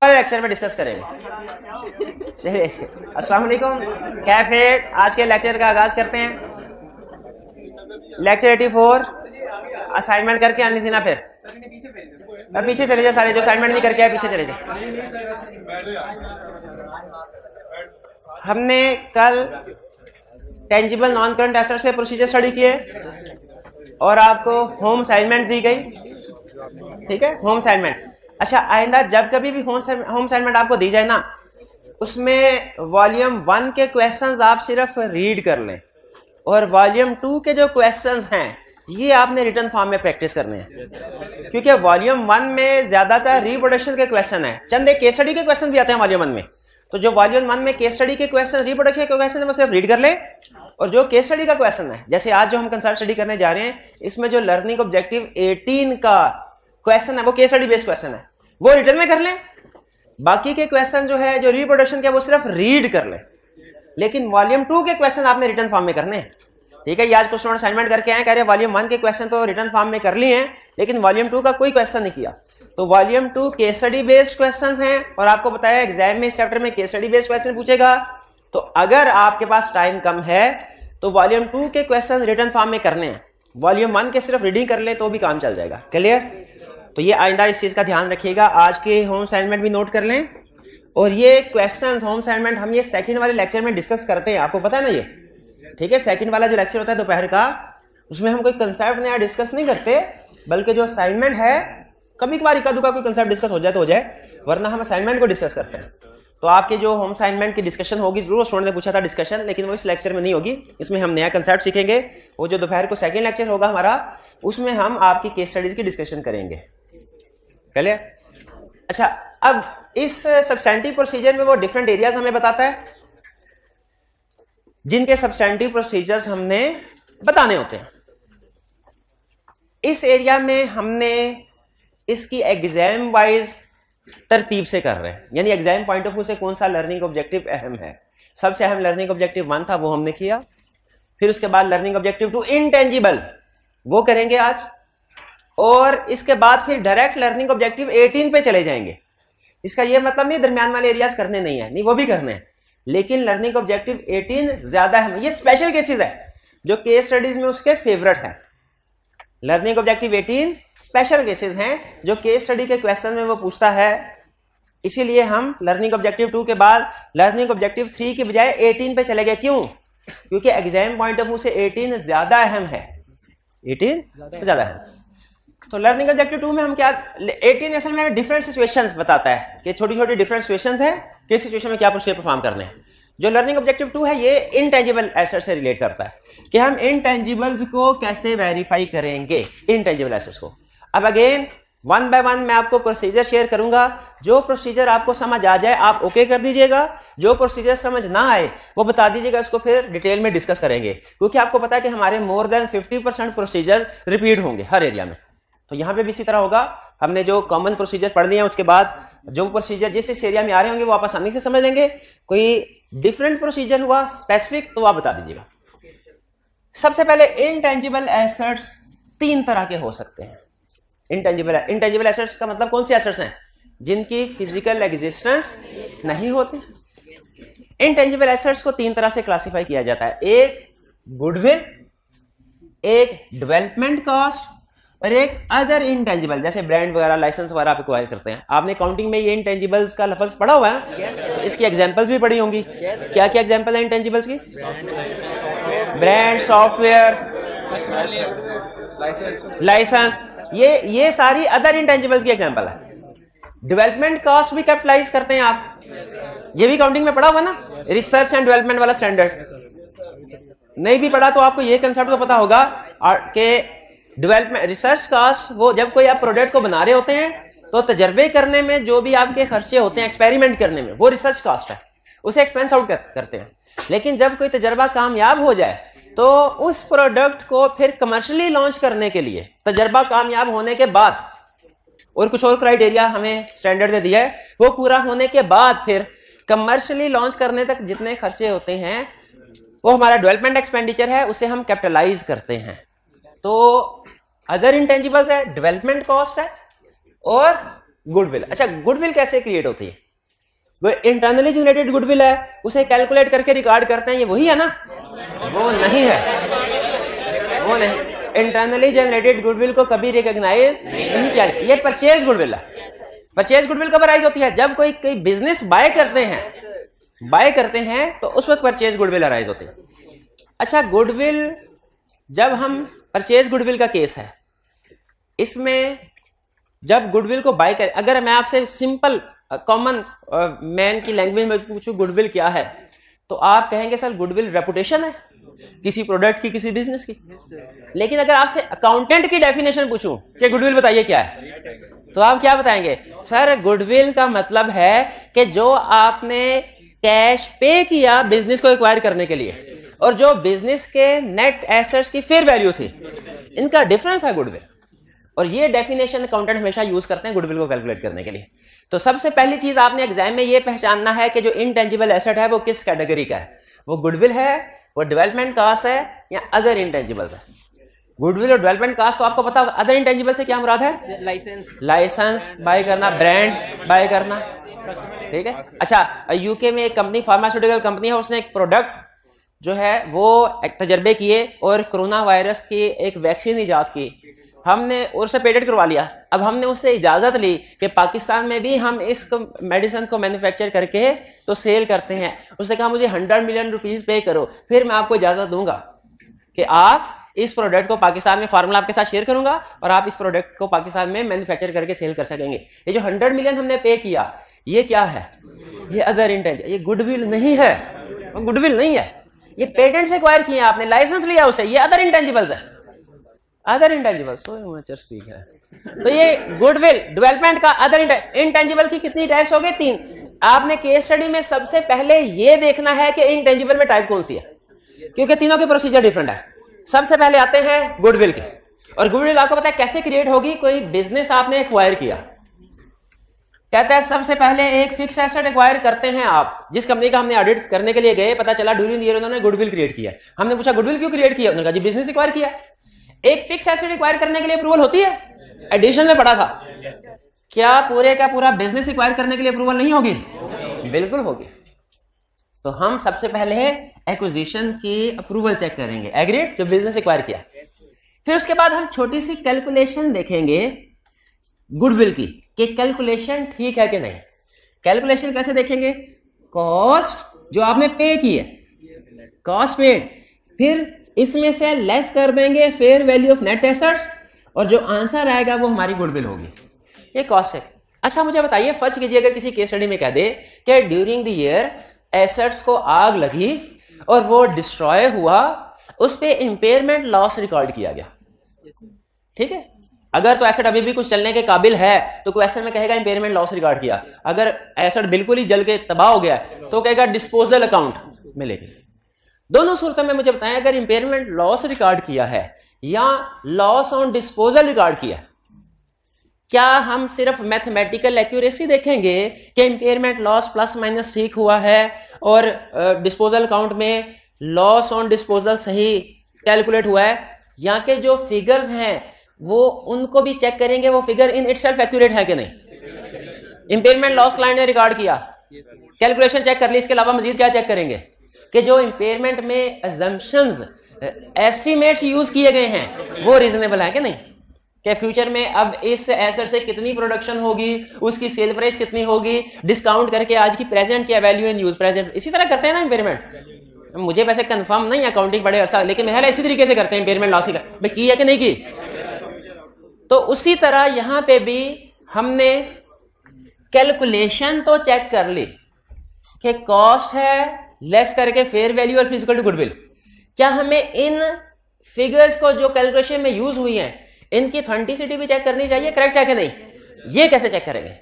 Lecture में discuss करेंगे। चलिए अस्सलाम वालेकुम, कैफेट। आज के लेक्चर का आगाज करते हैं। लेक्चर 84 असाइनमेंट करके आनी थी ना, फिर अब पीछे चले जाए सारे जो असाइनमेंट नहीं करके आए, पीछे चले जाए। हमने कल टेंजिबल नॉन करंट एसेट्स के प्रोसीजर स्टडी किए और आपको होम असाइनमेंट दी गई, ठीक है, होम असाइनमेंट। अच्छा, आइंदा जब कभी भी होम असाइनमेंट आपको दी जाए ना, उसमें वॉल्यूम 1 के क्वेश्चंस आप सिर्फ रीड कर लें और वॉल्यूम 2 के जो क्वेश्चंस हैं ये आपने रिटन फॉर्म में प्रैक्टिस करने हैं, क्योंकि वॉल्यूम 1 में ज्यादातर रिप्रोडक्शन के क्वेश्चन है, चंद एक केस स्टडी के क्वेश्चन भी आते हैं वॉल्यूम 1 में। तो जो वॉल्यूम 1 में केस स्टडी के क्वेश्चन, रिप्रोडक्शन के क्वेश्चन है, वो सिर्फ रीड कर लें। और जो केस स्टडी का क्वेश्चन है, जैसे आज जो हम कंसेप्ट स्टडी करने जा रहे हैं, इसमें जो लर्निंग ऑब्जेक्टिव 18 का क्वेश्चन है वो केस स्टडी बेस्ड क्वेश्चन है, वो रिटर्न में कर लें। बाकी के क्वेश्चन जो है, जो रिप्रोडक्शन के, वो सिर्फ रीड कर लें। लेकिन वॉल्यूम 2 के क्वेश्चन आपने रिटर्न फॉर्म में करने हैं, ठीक है। ये आज कुछ स्टूडेंट असाइनमेंट करके आए, कह रहे वॉल्यूम 1 के क्वेश्चन तो रिटर्न फॉर्म में कर लिए हैं, लेकिन वॉल्यूम 2 का कोई क्वेश्चन नहीं किया। तो volume 2 case study based questions हैं और आपको बताया एग्जाम में इस चैप्टर में केस स्टडी बेस्ड क्वेश्चन पूछेगा। तो अगर आपके पास टाइम कम है तो वॉल्यूम 2 के क्वेश्चन रिटर्न फॉर्म में करने हैं, वॉल्यूम 1 के सिर्फ रीडिंग कर ले तो भी काम चल जाएगा। क्लियर? तो ये आइंदा इस चीज का ध्यान रखिएगा। आज के होम असाइनमेंट भी नोट कर लें। और ये क्वेश्चंस होम असाइनमेंट हम ये सेकंड वाले लेक्चर में डिस्कस करते हैं, आपको पता है ना ये, ठीक है। सेकंड वाला जो लेक्चर होता है दोपहर का, उसमें हम कोई कंसेप्ट नया डिस्कस नहीं करते, बल्कि जो असाइनमेंट है, कभी कभार इक्का दुक्का कोई कंसेप्ट डिस्कस हो जाए तो हो जाए, वरना हम असाइनमेंट को डिस्कस करते हैं। तो आपके जो होम असाइनमेंट की डिस्कशन होगी, जरूर स्टूडेंट ने पूछा था डिस्कशन, लेकिन वो इस लेक्चर में नहीं होगी। इसमें हम नया कंसेप्ट सीखेंगे। वो जो दोपहर को सेकंड लेक्चर होगा हमारा, उसमें हम आपकी केस स्टडीज की डिस्कशन करेंगे। चलिए, अच्छा, अब इस सब्सटेंटिव प्रोसीजर में वो डिफरेंट एरियाज हमें बताता है, जिनके सब्सटेंटिव प्रोसीजर्स हमने बताने होते हैं। इस एरिया में हमने इसकी एग्जाम वाइज तरतीब से कर रहे हैं, यानी एग्जाम पॉइंट ऑफ व्यू से कौन सा लर्निंग ऑब्जेक्टिव अहम है। सबसे अहम लर्निंग ऑब्जेक्टिव 1 था, वो हमने किया। फिर उसके बाद लर्निंग ऑब्जेक्टिव 2 इनटेंजिबल, वो करेंगे आज। और इसके बाद फिर डायरेक्ट लर्निंग ऑब्जेक्टिव 18 पे चले जाएंगे। इसका ये मतलब नहीं दरमियान वाले एरियाज करने नहीं है, नहीं, वो भी करने हैं, लेकिन लर्निंग ऑब्जेक्टिव 18 ज्यादा है। ये स्पेशल केसेस है जो केस स्टडीज में उसके फेवरेट है। लर्निंग ऑब्जेक्टिव 18 स्पेशल केसेस हैं जो केस स्टडी के क्वेश्चन में वो पूछता है। इसीलिए हम लर्निंग ऑब्जेक्टिव 2 के बाद लर्निंग ऑब्जेक्टिव 3 की बजाय 18 पे चले गए। क्यों? क्योंकि एग्जाम पॉइंट ऑफ व्यू से 18 ज्यादा अहम है, 18 ज्यादा है। तो लर्निंग ऑब्जेक्टिव 2 में हम क्या, 18 असल में डिफरेंट सिचुएशंस बताता है कि छोटी छोटी डिफरेंट सिचुएशंस है, किस सिचुएशन में क्या प्रोसीजर परफॉर्म करने हैं। जो लर्निंग ऑब्जेक्टिव 2 है ये इनटेंजिबल एसेट्स से रिलेट करता है कि हम इनटेंजिबल्स को कैसे वेरीफाई करेंगे, इनटेंजिबल एसेट्स को। अब अगेन 1 बाय 1 मैं आपको प्रोसीजर शेयर करूंगा। जो प्रोसीजर आपको समझ आ जाए आप ओके कर दीजिएगा, जो प्रोसीजर समझ ना आए वो बता दीजिएगा, उसको फिर डिटेल में डिस्कस करेंगे। क्योंकि आपको पता है कि हमारे मोर देन 50% प्रोसीजर रिपीट होंगे हर एरिया में। तो यहां पे भी इसी तरह होगा। हमने जो कॉमन प्रोसीजर पढ़ लिए हैं, उसके बाद जो प्रोसीजर जिस इस एरिया में आ रहे होंगे वो आप आसानी से समझ लेंगे। कोई डिफरेंट प्रोसीजर हुआ स्पेसिफिक तो आप बता दीजिएगा। सबसे पहले इनटेंजिबल एसेट्स 3 तरह के हो सकते हैं। इनटेंजिबल एसेट्स का मतलब कौन सी एसेट्स हैं? जिनकी फिजिकल एग्जिस्टेंस नहीं होती। इनटेंजिबल एसेट्स को 3 तरह से क्लासिफाई किया जाता है। एक गुडविल, एक डेवलपमेंट कॉस्ट और एक अदर इनटेंजिबल, जैसे ब्रांड वगैरह, लाइसेंस वगैरह आप एक्वायर करते हैं। आपने काउंटिंग में ये इनटेंजिबल्स का लफ्ज पढ़ा हुआ है? तो इसकी एग्जांपल्स भी पढ़ी होंगी। क्या क्या एग्जांपल है इनटेंजिबल्स की? ब्रांड, सॉफ्टवेयर, लाइसेंस, ये सारी अदर इनटेंजिबल्स की एग्जांपल है। डेवलपमेंट कॉस्ट भी कैपिटलाइज करते हैं आप, ये भी काउंटिंग में पढ़ा हुआ ना, रिसर्च एंड डेवलपमेंट वाला स्टैंडर्ड। नहीं भी पढ़ा तो आपको ये कंसेप्ट तो पता होगा कि डेवलपमेंट रिसर्च कास्ट, वो जब कोई आप प्रोडक्ट को बना रहे होते हैं तो तजर्बे करने में जो भी आपके खर्चे होते हैं, एक्सपेरिमेंट करने में, वो रिसर्च कास्ट है, उसे एक्सपेंस आउट करते हैं। लेकिन जब कोई तजर्बा कामयाब हो जाए तो उस प्रोडक्ट को फिर कमर्शियली लॉन्च करने के लिए, तजर्बा कामयाब होने के बाद, और कुछ और क्राइटेरिया हमें स्टैंडर्ड ने दिया है, वो पूरा होने के बाद फिर कमर्शियली लॉन्च करने तक जितने खर्चे होते हैं वो हमारा डेवलपमेंट एक्सपेंडिचर है, उसे हम कैपिटलाइज करते हैं। तो अदर इंटेंजिबल्स है, डेवलपमेंट कॉस्ट है और गुडविल। अच्छा, गुडविल कैसे क्रिएट होती है? इंटरनली जनरेटेड गुडविल है, उसे कैलकुलेट करके रिकॉर्ड करते हैं, ये वही है ना? वो नहीं है, वो नहीं। इंटरनली जनरेटेड गुडविल को कभी रिकॉग्नाइज नहीं किया। ये परचेज गुडविल है। परचेज गुडविल कब अराइज होती है? जब कोई बिजनेस बाय करते हैं तो उस वक्त परचेज गुडविल अराइज होती है। अच्छा, गुडविल, जब हम परचेज गुडविल का केस है, इसमें जब गुडविल को बाय कर, अगर मैं आपसे सिंपल कॉमन मैन की लैंग्वेज में पूछूं गुडविल क्या है, तो आप कहेंगे सर गुडविल रेपुटेशन है किसी प्रोडक्ट की, किसी बिजनेस की। लेकिन अगर आपसे अकाउंटेंट की डेफिनेशन पूछूं कि गुडविल बताइए क्या है, तो आप क्या बताएंगे? सर गुडविल का मतलब है कि जो आपने कैश पे किया बिजनेस को एक्वायर करने के लिए और जो बिजनेस के नेट एसेट्स की फेयर वैल्यू थी, इनका डिफरेंस है गुडविल। और ये डेफिनेशन अकाउंटेंट हमेशा यूज करते हैं गुडविल को कैलकुलेट करने के लिए। तो सबसे पहली चीज आपने एग्जाम में ये पहचानना है कि जो इनटेंजिबल एसेट है वो किस कैटेगरी का है। वो गुडविल है, वो डेवलपमेंट कॉस्ट है, या अदर इंटेंजिबल्स है। गुडविल और डेवलपमेंट कॉस्ट तो आपको पता होगा। अदर इंटेंजिबल से क्या मुराद है? लाइसेंस बाय करना, ब्रांड बाय करना, ठीक है। अच्छा, यूके में एक कंपनी, फार्मास्यूटिकल कंपनी है, उसने एक प्रोडक्ट जो है वो एक तजर्बे किए और कोरोना वायरस की एक वैक्सीन इजाद की। हमने उससे पेटेंट करवा लिया। अब हमने उससे इजाजत ली कि पाकिस्तान में भी हम इस मेडिसिन को मैन्युफैक्चर करके तो सेल करते हैं। उसने कहा मुझे 100 मिलियन रुपीस पे करो, फिर मैं आपको इजाजत दूंगा कि आप इस प्रोडक्ट को पाकिस्तान में, फार्मूला आपके साथ शेयर करूंगा और आप इस प्रोडक्ट को पाकिस्तान में मैन्युफैक्चर करके सेल कर सकेंगे। ये जो 100 मिलियन हमने पे किया, ये क्या है? ये अदर इंटेंजिबल, ये गुडविल नहीं है, गुडविल नहीं है। ये पेटेंट से एक्वायर किया आपने, लाइसेंस लिया उससे, ये अदर इंटेंजिबल्स है। Other intangible, so much speak है। तो ये गुडविल डेवलपमेंट का अदर इंटेंजिबल की कितनी टाइप्स हो गई? 3। आपने केस स्टडी में सबसे पहले ये देखना है कि इंटेंजिबल में टाइप कौन सी है, क्योंकि तीनों के प्रोसीजर डिफरेंट है। सबसे पहले आते हैं गुडविल के, और गुडविल आपको पता है कैसे क्रिएट होगी? कोई बिजनेस आपने एक्वायर किया, कहता है सबसे पहले एक फिक्स एसेट एक्वायर करते हैं आप। जिस कंपनी का हमने ऑडिट करने के लिए गए, पता चला ड्यूरिंग ईयर उन्होंने गुडविल क्रिएट किया। हमने पूछा गुडविल क्यों क्रिएट किया? उन्होंने कहा जी बिजनेस एक्वायर किया। एक फिक्स एसेट एक्वायर करने के लिए अप्रूवल होती है? एडिशन में पढ़ा था। क्या पूरे का पूरा बिजनेस एक्वायर करने के लिए अप्रूवल नहीं होगी? बिल्कुल होगी। तो हम सबसे पहले एक्विजिशन की अप्रूवल चेक करेंगे, एग्रीड, जो बिजनेस एक्वायर किया। फिर उसके बाद हम छोटी सी कैलकुलेशन देखेंगे गुडविल की, कि कैलकुलेशन ठीक है कि नहीं। कैलकुलेशन कैसे देखेंगे? कॉस्ट जो आपने पे की है, कॉस्ट पेड, फिर इसमें से लेस कर देंगे fair value of net assets, और जो आंसर आएगा वो हमारी गुडविल होगी। ये कॉस्ट है। अच्छा मुझे बताइए, फर्ज कीजिए अगर किसी केस स्टडी में कह दे कि ड्यूरिंग द ईयर एसेट्स को आग लगी और वो डिस्ट्रॉय हुआ, उस पे इंपेयरमेंट लॉस रिकॉर्ड किया गया, ठीक है। अगर तो एसेट अभी भी कुछ चलने के काबिल है तो क्वेश्चन में कहेगा इंपेयरमेंट लॉस रिकॉर्ड किया। अगर एसेट बिल्कुल ही जल के तबाह हो गया तो कहेगा डिस्पोजल अकाउंट मिलेगी। दोनों सूरतों में मुझे बताएं, अगर इंपेयरमेंट लॉस रिकॉर्ड किया है या लॉस ऑन डिस्पोजल रिकॉर्ड किया, क्या हम सिर्फ मैथमेटिकल एक्यूरेसी देखेंगे कि इंपेयरमेंट लॉस प्लस माइनस ठीक हुआ है और डिस्पोजल अकाउंट में लॉस ऑन डिस्पोजल सही कैलकुलेट हुआ है, या के जो फिगर्स हैं वो उनको भी चेक करेंगे वो फिगर इन इटसेल्फ एक्यूरेट है कि नहीं। इंपेयरमेंट लॉस क्लाइंट ने रिकॉर्ड किया, कैलकुलेशन चेक कर ली, इसके अलावा मजीद क्या चेक करेंगे कि जो इंपेयरमेंट में अजम्पशंस, एस्टिमेट्स यूज किए गए हैं वो रीजनेबल है कि नहीं, कि फ्यूचर में अब इस एसेट से कितनी प्रोडक्शन होगी, उसकी सेल प्राइस कितनी होगी, डिस्काउंट करके आज की प्रेजेंट की वैल्यू इन यूज प्रेजेंट। इसी तरह करते हैं ना इंपेयरमेंट। मुझे वैसे कंफर्म नहीं अकाउंटिंग बड़े अरसा, लेकिन मेरा इसी तरीके से करते हैं इंपेयरमेंट लॉस की है कि नहीं की। तो उसी तरह यहां पे भी हमने कैलकुलेशन तो चेक कर ली कि कॉस्ट है लेस करके फेयर वैल्यू और फिजिकल टू गुडविल। क्या हमें इन फिगर्स को जो कैलकुलेशन में यूज हुई हैं इनकी ऑथेंटिसिटी भी चेक करनी चाहिए, करेक्ट है कि नहीं। ये कैसे चेक करेंगे?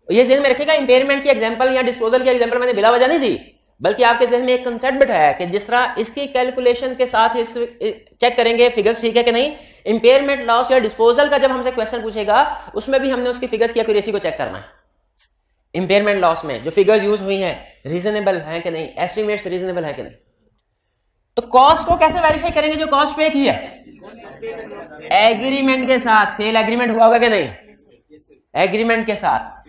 ये जहन में रखेगा, इंपेयरमेंट की एग्जांपल या डिस्पोजल की एग्जांपल मैंने बिला वजह नहीं दी, बल्कि आपके जहन में एक कंसेप्ट बिठाया है कि जिस तरह इसकी कैलकुलेशन के साथ इस चेक करेंगे फिगर्स ठीक है कि नहीं। इंपेयरमेंट लॉस या डिस्पोजल का जब हमसे क्वेश्चन पूछेगा उसमें भी हमने उसकी फिगर्स की एक्यूरेसी को चेक करना है। इंपेयरमेंट लॉस में जो फिगर्स यूज हुई हैं रीजनेबल है कि नहीं, एस्टिमेट्स रीजनेबल है कि नहीं। तो कॉस्ट को कैसे वेरीफाई करेंगे? जो कॉस्ट पे की है एग्रीमेंट के साथ, सेल एग्रीमेंट हुआ होगा कि नहीं, एग्रीमेंट के साथ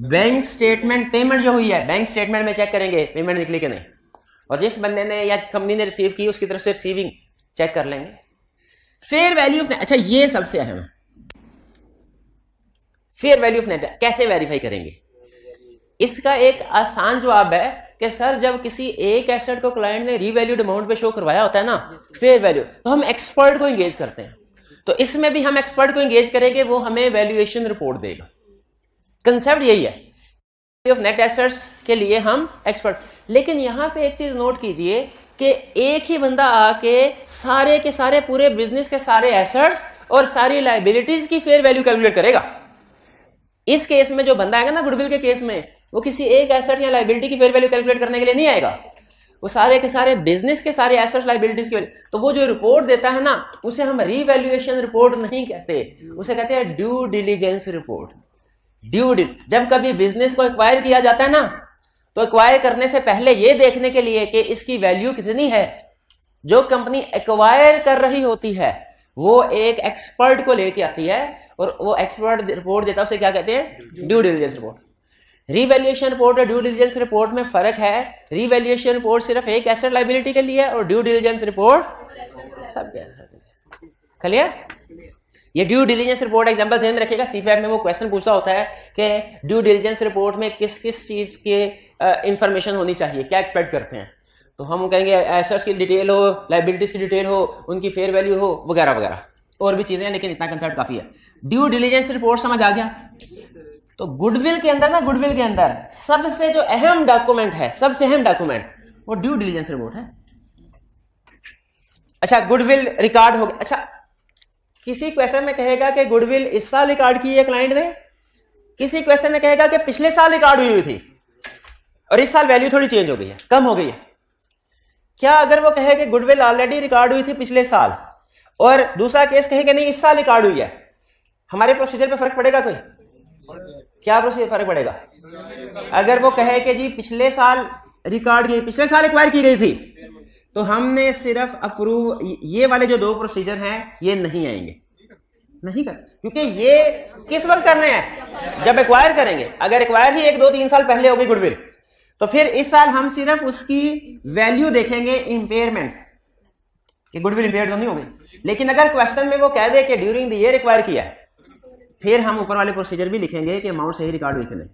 बैंक स्टेटमेंट, पेमेंट जो हुई है बैंक स्टेटमेंट में चेक करेंगे पेमेंट निकली कि नहीं, और जिस बंदे ने या कंपनी ने रिसीव की उसकी तरफ से रिसीविंग चेक कर लेंगे। फेयर वैल्यू ऑफ नेट, अच्छा ये सबसे अहम है, फेयर वैल्यू ऑफ नेट कैसे वेरीफाई करेंगे? इसका एक आसान जवाब है कि सर जब किसी एक एसेट को क्लाइंट ने रीवैल्यूड अमाउंट पे शो करवाया होता है ना फेयर वैल्यू, तो हम एक्सपर्ट को एंगेज करते हैं। तो इसमें भी हम एक्सपर्ट को एंगेज करेंगे, वो हमें वैल्यूएशन रिपोर्ट देगा। कंसेप्ट यही है ऑफ नेट एसेट्स के लिए हम एक्सपर्ट। लेकिन यहां पे एक चीज नोट कीजिए कि एक ही बंदा आके सारे के सारे पूरे बिजनेस के सारे एसेट्स और सारी लायबिलिटीज की फेयर वैल्यू कैलकुलेट करेगा। इस केस में जो बंदा आएगा ना गुडविल के केस में, वो किसी एक एसेट या लायबिलिटी की फेयर वैल्यू कैलकुलेट करने के लिए नहीं आएगा, वो सारे के सारे बिजनेस के सारे एसेट्स लायबिलिटीज के। तो वो जो रिपोर्ट देता है ना उसे हम रीवैल्यूएशन रिपोर्ट नहीं कहते, उसे कहते हैं ड्यू डिलिजेंस रिपोर्ट। जब कभी बिजनेस को एक्वायर किया जाता है ना, तो एक्वायर करने से पहले ये देखने के लिए कि इसकी वैल्यू कितनी है, जो कंपनी एक्वायर कर रही होती है वो एक एक्सपर्ट को लेके आती है और वो एक्सपर्ट रिपोर्ट देता है, उसे क्या कहते हैं? Due diligence report. Revaluation report और ड्यू डिलिजेंस रिपोर्ट में फर्क है। रीवैल्यूएशन रिपोर्ट सिर्फ एक एसेट लायबिलिटी के लिए और ड्यू डिलिजेंस रिपोर्ट सबके एसेट। क्लियर? ये ड्यू डिलिजेंस रिपोर्ट एग्जांपल ध्यान रखिएगा, सीफैब में वो क्वेश्चन पूछा होता है कि ड्यू डिलिजेंस रिपोर्ट में किस किस चीज के इंफॉर्मेशन होनी चाहिए, क्या एक्सपेक्ट करते हैं। तो हम कहेंगे एसेट्स की डिटेल हो, लायबिलिटीज की डिटेल हो, उनकी फेयर वैल्यू हो, वगैरह वगैरह और भी चीजें हैं, लेकिन इतना कंसेप्ट काफी है। ड्यू डिलिजेंस रिपोर्ट समझ आ गया? तो गुडविल के अंदर ना, गुडविल के अंदर सबसे जो अहम डॉक्यूमेंट है, सबसे अहम डॉक्यूमेंट वो ड्यू डिलिजेंस रिपोर्ट है। अच्छा गुडविल रिकॉर्ड हो गया। अच्छा किसी क्वेश्चन में कहेगा कि गुडविल इस साल रिकॉर्ड की है क्लाइंट ने, किसी क्वेश्चन में कहेगा कि पिछले साल रिकॉर्ड हुई थी और इस साल वैल्यू थोड़ी चेंज हो गई है, कम हो गई है। क्या अगर वो कहे कि गुडविल ऑलरेडी रिकॉर्ड हुई थी पिछले साल और दूसरा केस कहे कि नहीं इस साल रिकॉर्ड हुई है, हमारे प्रोसीजर पे फर्क पड़ेगा? कोई क्या प्रोसीजर फर्क पड़ेगा? अगर वो कहे कि जी पिछले साल रिकॉर्ड की, पिछले साल एक्वायर की गई थी, तो हमने सिर्फ अप्रूव, ये वाले जो दो प्रोसीजर हैं ये नहीं आएंगे, नहीं कर, क्योंकि ये किस वक्त करने हैं? जब एक्वायर करेंगे। अगर एक्वायर ही 1, 2, 3 साल पहले होगी गुडविल, तो फिर इस साल हम सिर्फ उसकी वैल्यू देखेंगे, इंपेयरमेंट कि गुडविल इंपेयर्ड तो नहीं हो गई। लेकिन अगर क्वेश्चन में वो कह दे कि ड्यूरिंग द ईयर एक्वायर किया है, फिर हम ऊपर वाले प्रोसीजर भी लिखेंगे कि अमाउंट सही रिकॉर्ड हुई कि नहीं।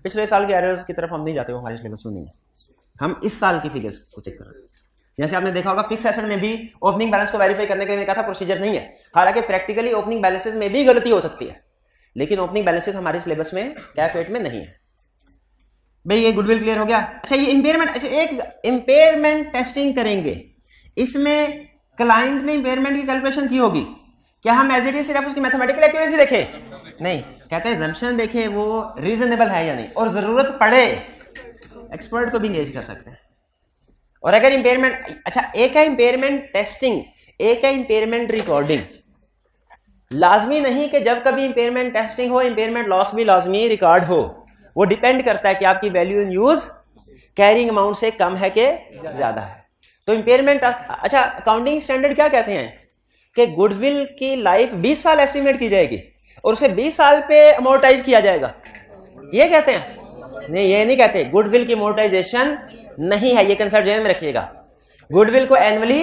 पिछले साल के एरर्स की तरफ हम नहीं जाते, वो हमारे सिलेबस में नहीं है, हम इस साल की फिगर्स को चेक कर रहे हैं। जैसे आपने देखा होगा फिक्स एसेट में भी ओपनिंग बैलेंस को वेरीफाई करने के लिए कहा था प्रोसीजर नहीं है, हालांकि प्रैक्टिकली ओपनिंग बैलेंसेस में भी गलती हो सकती है, लेकिन ओपनिंग बैलेंसेस हमारे सिलेबस में कैफ 8 में नहीं है। भाई ये गुडविल क्लियर हो गया। अच्छा ये इंपेयरमेंट, अच्छा एक इंपेयरमेंट टेस्टिंग करेंगे, इसमें क्लाइंट ने इंपेयरमेंट की कैलकुलेशन की होगी, क्या हम एज इट इज सिर्फ उसकी मैथमेटिकल एक्यूरेसी देखें? नहीं, कहते हैं जम्पशन देखें वो रीजनेबल है या नहीं, और जरूरत पड़े एक्सपर्ट को भी एंगेज कर सकते हैं। और अगर इंपेयरमेंट, अच्छा एक है इंपेयरमेंट टेस्टिंग, एक है इंपेयरमेंट रिकॉर्डिंग। लाजमी नहीं कि जब कभी इंपेयरमेंट टेस्टिंग हो इंपेयरमेंट लॉस भी लाजमी रिकॉर्ड हो, वो डिपेंड करता है कि आपकी value in use carrying amount से कम है कि ज्यादा है। तो इंपेयरमेंट, अच्छा अकाउंटिंग स्टैंडर्ड क्या कहते हैं कि गुडविल की लाइफ 20 साल एस्टिमेट की जाएगी और उसे 20 साल पे अमोर्टाइज किया जाएगा, ये कहते हैं? नहीं, ये नहीं कहते। गुडविल की अमोर्टाइजेशन नहीं है, ये कंसेप्ट ध्यान में रखिएगा। गुडविल को एनुअली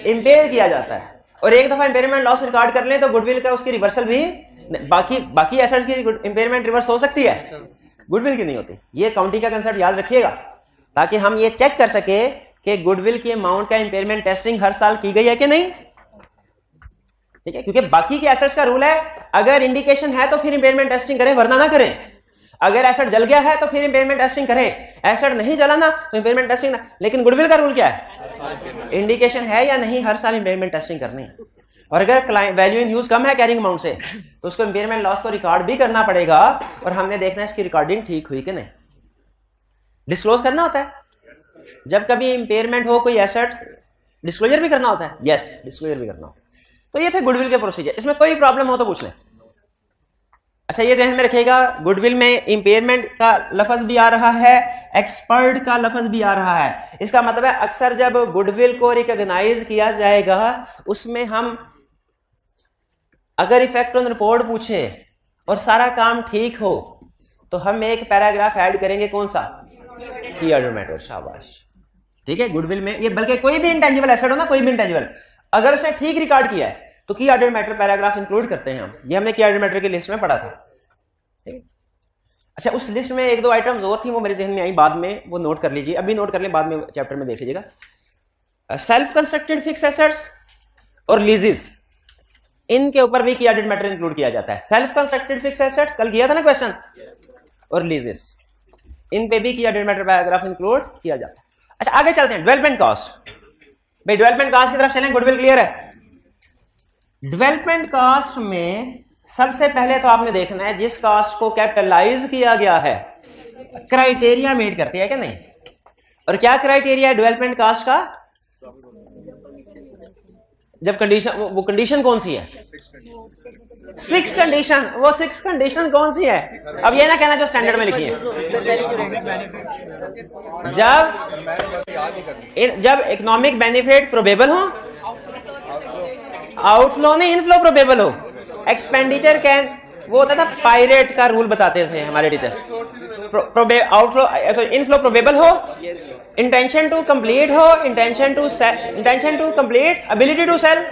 इंपेयर किया जाता है, और एक दफा इंपेयरमेंट लॉस रिकॉर्ड कर लें तो गुडविल का उसकी रिवर्सल भी, बाकी एसेट्स की इंपेयरमेंट रिवर्स हो सकती है, गुडविल की नहीं होती। ये अकाउंटिंग का कंसेप्ट याद रखिएगा, ताकि हम ये चेक कर सके कि गुडविल की अमाउंट का इंपेयरमेंट टेस्टिंग हर साल की गई है कि नहीं, ठीक है? क्योंकि बाकी के एसेट्स का रूल है, अगर इंडिकेशन है तो फिर इंपेयरमेंट टेस्टिंग करें, वरना ना करें। अगर एसेट जल गया है तो फिर इंपेयरमेंट टेस्टिंग करें, एसेट नहीं जला ना तो इंपेयरमेंट टेस्टिंग ना। लेकिन गुडविल का रूल क्या है? इंडिकेशन है या नहीं, हर साल इंपेयरमेंट टेस्टिंग करनी है। और अगर क्लाइंट वैल्यू इन यूज कम है कैरिंग अमाउंट से, तो उसको इंपेयरमेंट लॉस को रिकॉर्ड भी करना पड़ेगा, और हमने देखना है इसकी रिकॉर्डिंग ठीक हुई कि नहीं। डिस्क्लोज करना होता है जब कभी इंपेयरमेंट हो कोई एसेट, डिस्क्लोजर भी करना होता है। यस, डिस्क्लोजर भी करना होता है। तो ये थे गुडविल के प्रोसीजर, इसमें कोई प्रॉब्लम हो तो पूछ लें। अच्छा ये ध्यान में रखिएगा, गुडविल में इंपेयरमेंट का लफ्ज भी आ रहा है, एक्सपर्ट का लफ्ज भी आ रहा है। इसका मतलब है अक्सर जब गुडविल को रिकॉग्नाइज किया जाएगा, उसमें हम अगर इफेक्ट ऑन रिपोर्ट पूछे और सारा काम ठीक हो तो हम एक पैराग्राफ ऐड करेंगे, कौन सा? की ऑर्डर मैटर। शाबाश, ठीक है। गुडविल में ये, बल्कि कोई भी इंटेंजिबल एसेट हो ना, कोई भी इंटेंजिबल, अगर उसने ठीक रिकॉर्ड किया है तो की ऑर्डर मैटर पैराग्राफ इंक्लूड करते हैं हम। ये हमने की ऑर्डर मैटर की लिस्ट में पढ़ा था, ठीक है। अच्छा, उस लिस्ट में एक दो आइटम्स और थी, वो मेरे जहन में आई बाद में, वो नोट कर लीजिए, अभी नोट कर लें, बाद में चैप्टर में देख लीजिएगा। सेल्फ कंस्ट्रक्टेड फिक्स एसेट्स और लीजेस, इनके ऊपर भी की ऑर्डर मैटर इंक्लूड किया जाता है। सेल्फ कंस्ट्रक्टेड फिक्स एसेट कल किया था ना क्वेश्चन, और लीजेस, इन पे भी की ऑर्डर मैटर पैराग्राफ इंक्लूड किया जाता है। अच्छा, आगे चलते हैं। डेवलपमेंट कॉस्ट, भाई डेवलपमेंट कॉस्ट की तरफ चलें। गुडविल क्लियर है? डेवलपमेंट कॉस्ट में सबसे पहले तो आपने देखना है जिस कॉस्ट को कैपिटलाइज किया गया है, क्राइटेरिया मीट करती है क्या नहीं? और क्या क्राइटेरिया है डेवलपमेंट कॉस्ट का? जब कंडीशन, वो कंडीशन कौन सी है? 6 कंडीशन। वो 6 कंडीशन कौन सी है? अब ये ना कहना जो स्टैंडर्ड में लिखी है। जब इकोनॉमिक बेनिफिट प्रोबेबल हो, आउटफ्लो नहीं इनफ्लो प्रोबेबल हो, एक्सपेंडिचर कैन, वो होता था पायरेट का रूल बताते थे हमारे टीचर, आउटफ्लो इनफ्लो प्रोबेबल हो, इंटेंशन टू कंप्लीट हो, intention to complete, ability to sell,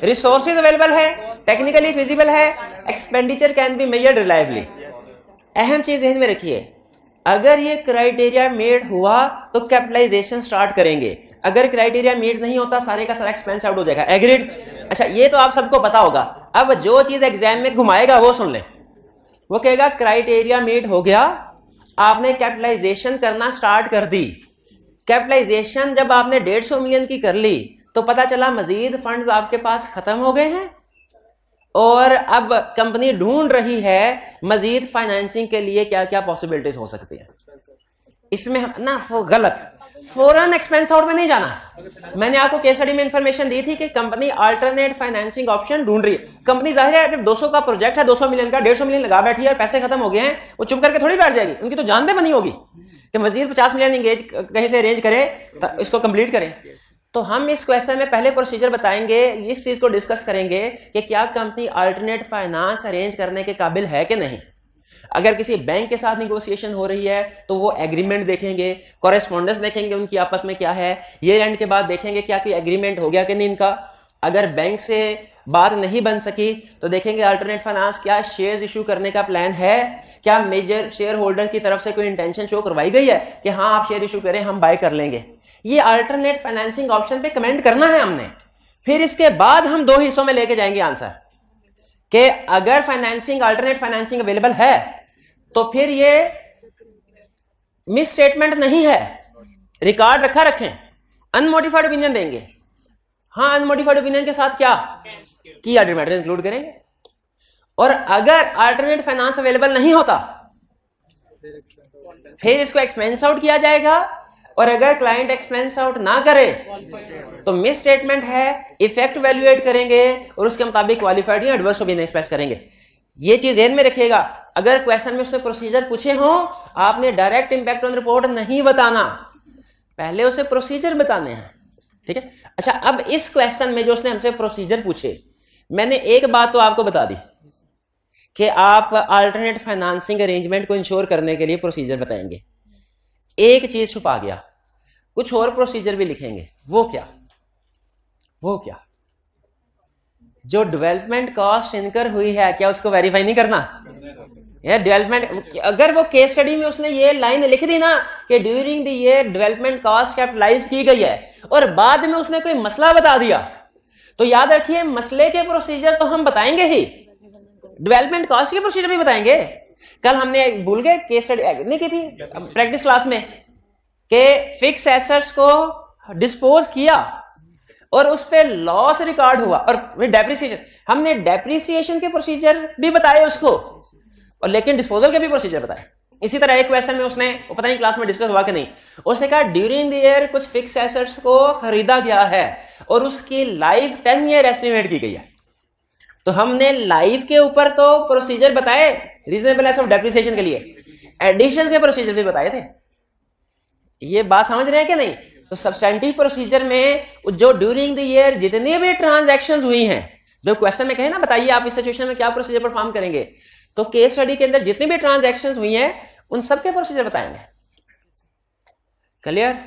resources available है, टेक्निकली फिजिबल है, expenditure can be measured reliably. अहम चीज ध्यान में रखिए, अगर ये क्राइटेरिया मीट हुआ तो कैपिटलाइजेशन स्टार्ट करेंगे, अगर क्राइटेरिया मीट नहीं होता सारे का सारा एक्सपेंस आउट हो जाएगा। एग्रीड? अच्छा, ये तो आप सबको पता होगा। अब जो चीज एग्जाम में घुमाएगा वो सुन ले, वो कहेगा क्राइटेरिया मीट हो गया, आपने कैपिटलाइजेशन करना स्टार्ट कर दी। कैपिटलाइजेशन जब आपने 150 मिलियन की कर ली तो पता चला मजीद फंड्स आपके पास खत्म हो गए हैं और अब कंपनी ढूंढ रही है मजीद फाइनेंसिंग के लिए क्या क्या पॉसिबिलिटीज हो सकती है। इसमें ना वो गलत, फौरन एक्सपेंस आउट में नहीं जाना। मैंने आपको केस स्टडी में इंफॉर्मेशन दी थी कि कंपनी अल्टरनेट फाइनेंसिंग ऑप्शन ढूंढ रही है। कंपनी जाहिर है, अगर 200 का प्रोजेक्ट है, 200 मिलियन का, 150 मिलियन लगा बैठी है और पैसे खत्म हो गए हैं, वो चुप करके थोड़ी बैठ जाएगी। उनकी तो जान पे बनी होगी कि मजीद 50 मिलियन इंगेज कहीं से अरेंज करें तो इसको कंप्लीट करें। तो हम इस क्वेश्चन में पहले प्रोसीजर बताएंगे, इस चीज को डिस्कस करेंगे कि क्या कंपनी अल्टरनेट फाइनेंस अरेंज करने के काबिल है कि नहीं। अगर किसी बैंक के साथ निगोशिएशन हो रही है तो वो एग्रीमेंट देखेंगे, कॉरेस्पॉन्डेंस देखेंगे उनकी आपस में क्या है, ईयर एंड के बाद देखेंगे क्या कोई एग्रीमेंट हो गया कि नहीं इनका। अगर बैंक से बात नहीं बन सकी तो देखेंगे अल्टरनेट फाइनेंस क्या शेयर्स इशू करने का प्लान है, क्या मेजर शेयर होल्डर की तरफ से कोई इंटेंशन शो करवाई गई है कि हाँ आप शेयर इशू करें, हम बाय कर लेंगे। ये अल्टरनेट फाइनेंसिंग ऑप्शन पे कमेंट करना है हमने। फिर इसके बाद हम 2 हिस्सों में लेके जाएंगे आंसर कि अगर फाइनेंसिंग, अल्टरनेट फाइनेंसिंग अवेलेबल है तो फिर ये मिस स्टेटमेंट नहीं है, रिकॉर्ड रखा रखें, अनमोडिफाइड ओपिनियन देंगे। हाँ, अनमोडिफाइड ओपिनियन के साथ क्या की ऑर्डर मैटर इंक्लूड करेंगे। और अगर अल्टरनेट फाइनेंस अवेलेबल नहीं होता फिर इसको एक्सपेंस आउट किया जाएगा, और अगर क्लाइंट एक्सपेंस आउट ना करे तो मिस स्टेटमेंट है, इफेक्ट वैल्यूएट करेंगे और उसके मुताबिक क्वालिफाइड या एडवर्स ओपिनियन एक्सप्रेस करेंगे। ये चीज ध्यान में रखिएगा। अगर क्वेश्चन में उसने प्रोसीजर पूछे हो, आपने डायरेक्ट इंपैक्ट ऑन रिपोर्ट नहीं बताना, पहले उसे प्रोसीजर बताने हैं, ठीक है। अच्छा, अब इस क्वेश्चन में जो उसने हमसे प्रोसीजर पूछे, मैंने एक बात तो आपको बता दी कि आप अल्टरनेट फाइनेंसिंग अरेंजमेंट को इंश्योर करने के लिए प्रोसीजर बताएंगे। एक चीज छुपा गया, कुछ और प्रोसीजर भी लिखेंगे। वो क्या? वो क्या? जो डेवलपमेंट कॉस्ट इनकर हुई है, क्या उसको वेरीफाई नहीं करना? ये डेवलपमेंट, अगर वो केस स्टडी में उसने ये लाइन लिख दी ना कि during the year development cost capitalize की गई है और बाद में उसने कोई मसला बता दिया, तो याद रखिए मसले के प्रोसीजर तो हम बताएंगे ही, डेवलपमेंट कॉस्ट के प्रोसीजर भी बताएंगे। कल हमने भूल गए केस स्टडी नहीं की थी प्रैक्टिस क्लास में कि फिक्स एसेट्स को डिस्पोज किया और उस पे लॉस रिकॉर्ड हुआ और डेप्रिसिएशन, हमने डेप्रिसिएशन के प्रोसीजर भी बताए उसको, और लेकिन डिस्पोजल के भी प्रोसीजर बताए। इसी तरह एक क्वेश्चन में उसने, वो पता नहीं क्लास में डिस्कस हुआ कि नहीं, उसने कहा ड्यूरिंग द ईयर कुछ फिक्स एसेट्स को खरीदा गया है और उसकी लाइफ 10 ईयर एस्टिमेट की गई है। तो हमने लाइफ के ऊपर तो प्रोसीजर बताए रीजनेबलनेस ऑफ डेप्रिसिएशन के लिए, एडिशन के प्रोसीजर भी बताए थे। ये बात समझ रहे हैं कि नहीं? तो सब्सटेंटिव प्रोसीजर में जो ड्यूरिंग द ईयर जितनी भी ट्रांजैक्शंस हुई हैं, जो क्वेश्चन में कहे ना बताइए आप इस सिचुएशन में क्या प्रोसीजर परफॉर्म करेंगे, तो केस स्टडी के अंदर जितनी भी ट्रांजैक्शंस हुई हैं उन सब के प्रोसीजर बताएंगे। क्लियर?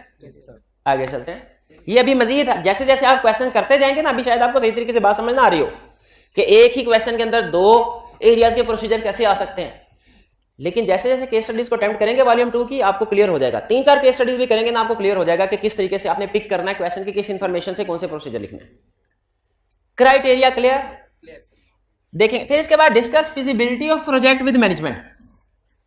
आगे चलते हैं। ये अभी मजीद जैसे जैसे आप क्वेश्चन करते जाएंगे ना, अभी शायद आपको सही तरीके से बात समझ ना आ रही हो कि एक ही क्वेश्चन के अंदर दो एरियाज के प्रोसीजर कैसे आ सकते हैं, लेकिन जैसे जैसे केस स्टडीज को अटेम्प्ट करेंगे वॉल्यूम 2 की, आपको क्लियर हो जाएगा। 3-4 केस स्टडीज भी करेंगे ना, आपको क्लियर हो जाएगा कि किस तरीके से आपने पिक करना है क्वेश्चन की, किस इंफॉर्मेशन से कौन से प्रोसीजर लिखना है। Criteria clear? देखेंगे। फिर इसके बाद discuss feasibility of project with management.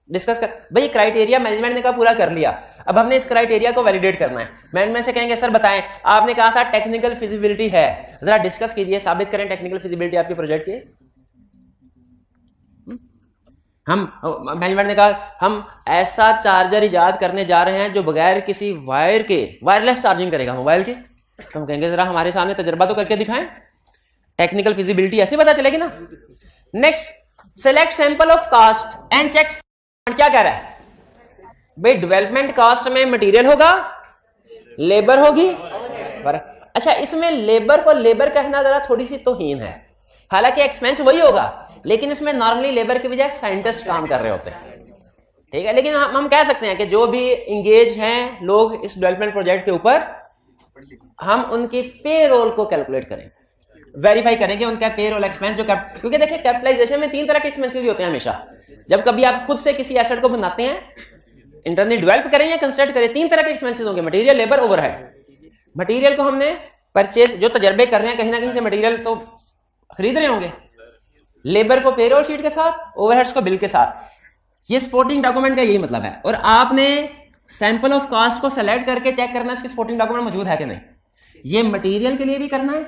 Discuss कर, भाई क्राइटेरिया मैनेजमेंट ने कहा पूरा कर लिया, अब हमने इस क्राइटेरिया को वैलिडेट करना है। मैनेजमेंट से कहेंगे सर बताएं, आपने कहा था टेक्निकल फिजिबिलिटी है, जरा डिस्कस कीजिए, साबित करें टेक्निकल फिजिबिलिटी आपके प्रोजेक्ट की। हम मैनेजमेंट ने कहा हम ऐसा चार्जर इजाद करने जा रहे हैं जो बगैर किसी वायर के वायरलेस चार्जिंग करेगा मोबाइल की। तो हम कहेंगे जरा हमारे सामने तजर्बा तो करके दिखाएं, टेक्निकल फिजिबिलिटी ऐसे पता चलेगी ना। Next, select sample of cost and checks. क्या कह रहा है भाई, डेवलपमेंट कास्ट में मटेरियल होगा, लेबर होगी। अच्छा, इसमें लेबर को लेबर कहना जरा थोड़ी सी तौहीन है, हालांकि एक्सपेंस वही होगा, लेकिन इसमें नॉर्मली लेबर के बजाय साइंटिस्ट काम कर रहे होते हैं, ठीक है। लेकिन हम कह सकते हैं कि जो भी इंगेज हैं लोग इस डेवलपमेंट प्रोजेक्ट के ऊपर, हम उनकी पे रोल को कैलकुलेट करें, वेरीफाई करेंगे उनका पे रोल एक्सपेंस जो क्योंकि देखिए कैपिटलाइजेशन में 3 तरह के एक्सपेंसेस भी होते हैं हमेशा। जब कभी आप खुद से किसी एसेट को बनाते हैं, इंटरनली डेवलप करें या कंस्ट्रक्ट करें, 3 तरह के एक्सपेंसेस होंगे, मटेरियल, लेबर, ओवरहेड। मटेरियल को हमने परचेज, जो तजर्बे कर रहे हैं कहीं ना कहीं से मटेरियल तो खरीद रहे होंगे, लेबर को पेरोल शीट के साथ, ओवरहेड्स को बिल के साथ। ये सपोर्टिंग डॉक्यूमेंट का यही मतलब है। और आपने सैंपल ऑफ कास्ट को सेलेक्ट करके चेक करना है इसके सपोर्टिंग डॉक्यूमेंट मौजूद है कि नहीं। ये मटेरियल के लिए भी करना है,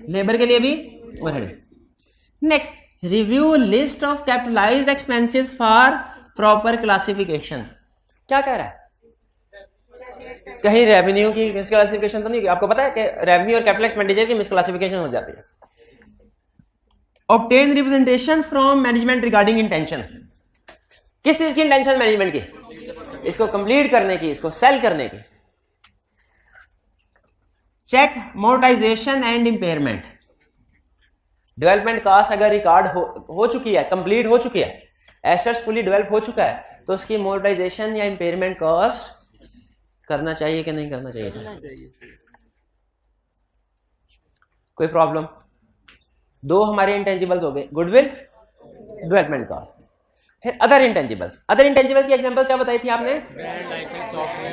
लेबर के लिए भी, overhead. Next, review list of capitalised expenses for proper classification. क्या कह रहा है, कहीं रेवेन्यू की मिसक्लासिफिकेशन तो नहीं? आपको पता है कि रेवेन्यू और कैपिटल एक्सपेंडिचर की मिसक्लासिफिकेशन हो जाती है। Obtain representation from management regarding intention. किस चीज की इंटेंशन मैनेजमेंट की? इसको कंप्लीट करने की, इसको सेल करने की। Check monetization and impairment. Development cost अगर रिकॉर्ड हो चुकी है, कंप्लीट हो चुकी है, एसेट्स फुली डेवलप हो चुका है, तो उसकी मोनेटाइजेशन या इंपेयरमेंट कॉस्ट करना चाहिए कि नहीं करना चाहिए? कोई प्रॉब्लम? 2 हमारे इंटेंजिबल्स हो गए, गुडविल, डेवलपमेंट कॉस्ट। फिर अदर इंटेंजिबल्स। अदर इंटेंजिबल्स की एग्जांपल क्या बताई थी आपने?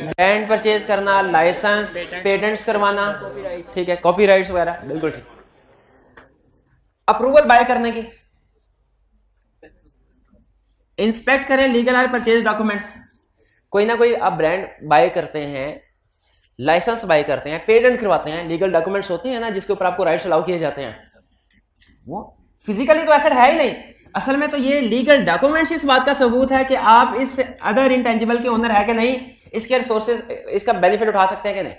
ब्रांड परचेज करना, लाइसेंस, पेटेंट्स करवाना, ठीक है, कॉपीराइट्स वगैरह, बिल्कुल ठीक। अप्रूवल बाय करने की, इंस्पेक्ट करें लीगल और परचेज डॉक्यूमेंट्स। कोई ना कोई आप ब्रांड बाय करते हैं, लाइसेंस बाय करते हैं, पेटेंट करवाते हैं, लीगल डॉक्यूमेंट्स होते हैं ना जिसके ऊपर आपको राइट्स अलाउ किए जाते हैं। वो फिजिकली तो एसेट है ही नहीं, असल में तो ये लीगल डॉक्यूमेंट्स इस बात का सबूत है कि आप इस अदर इंटेंजिबल के ओनर है कि नहीं, इसके रिसोर्सेज, इसका बेनिफिट उठा सकते हैं कि नहीं।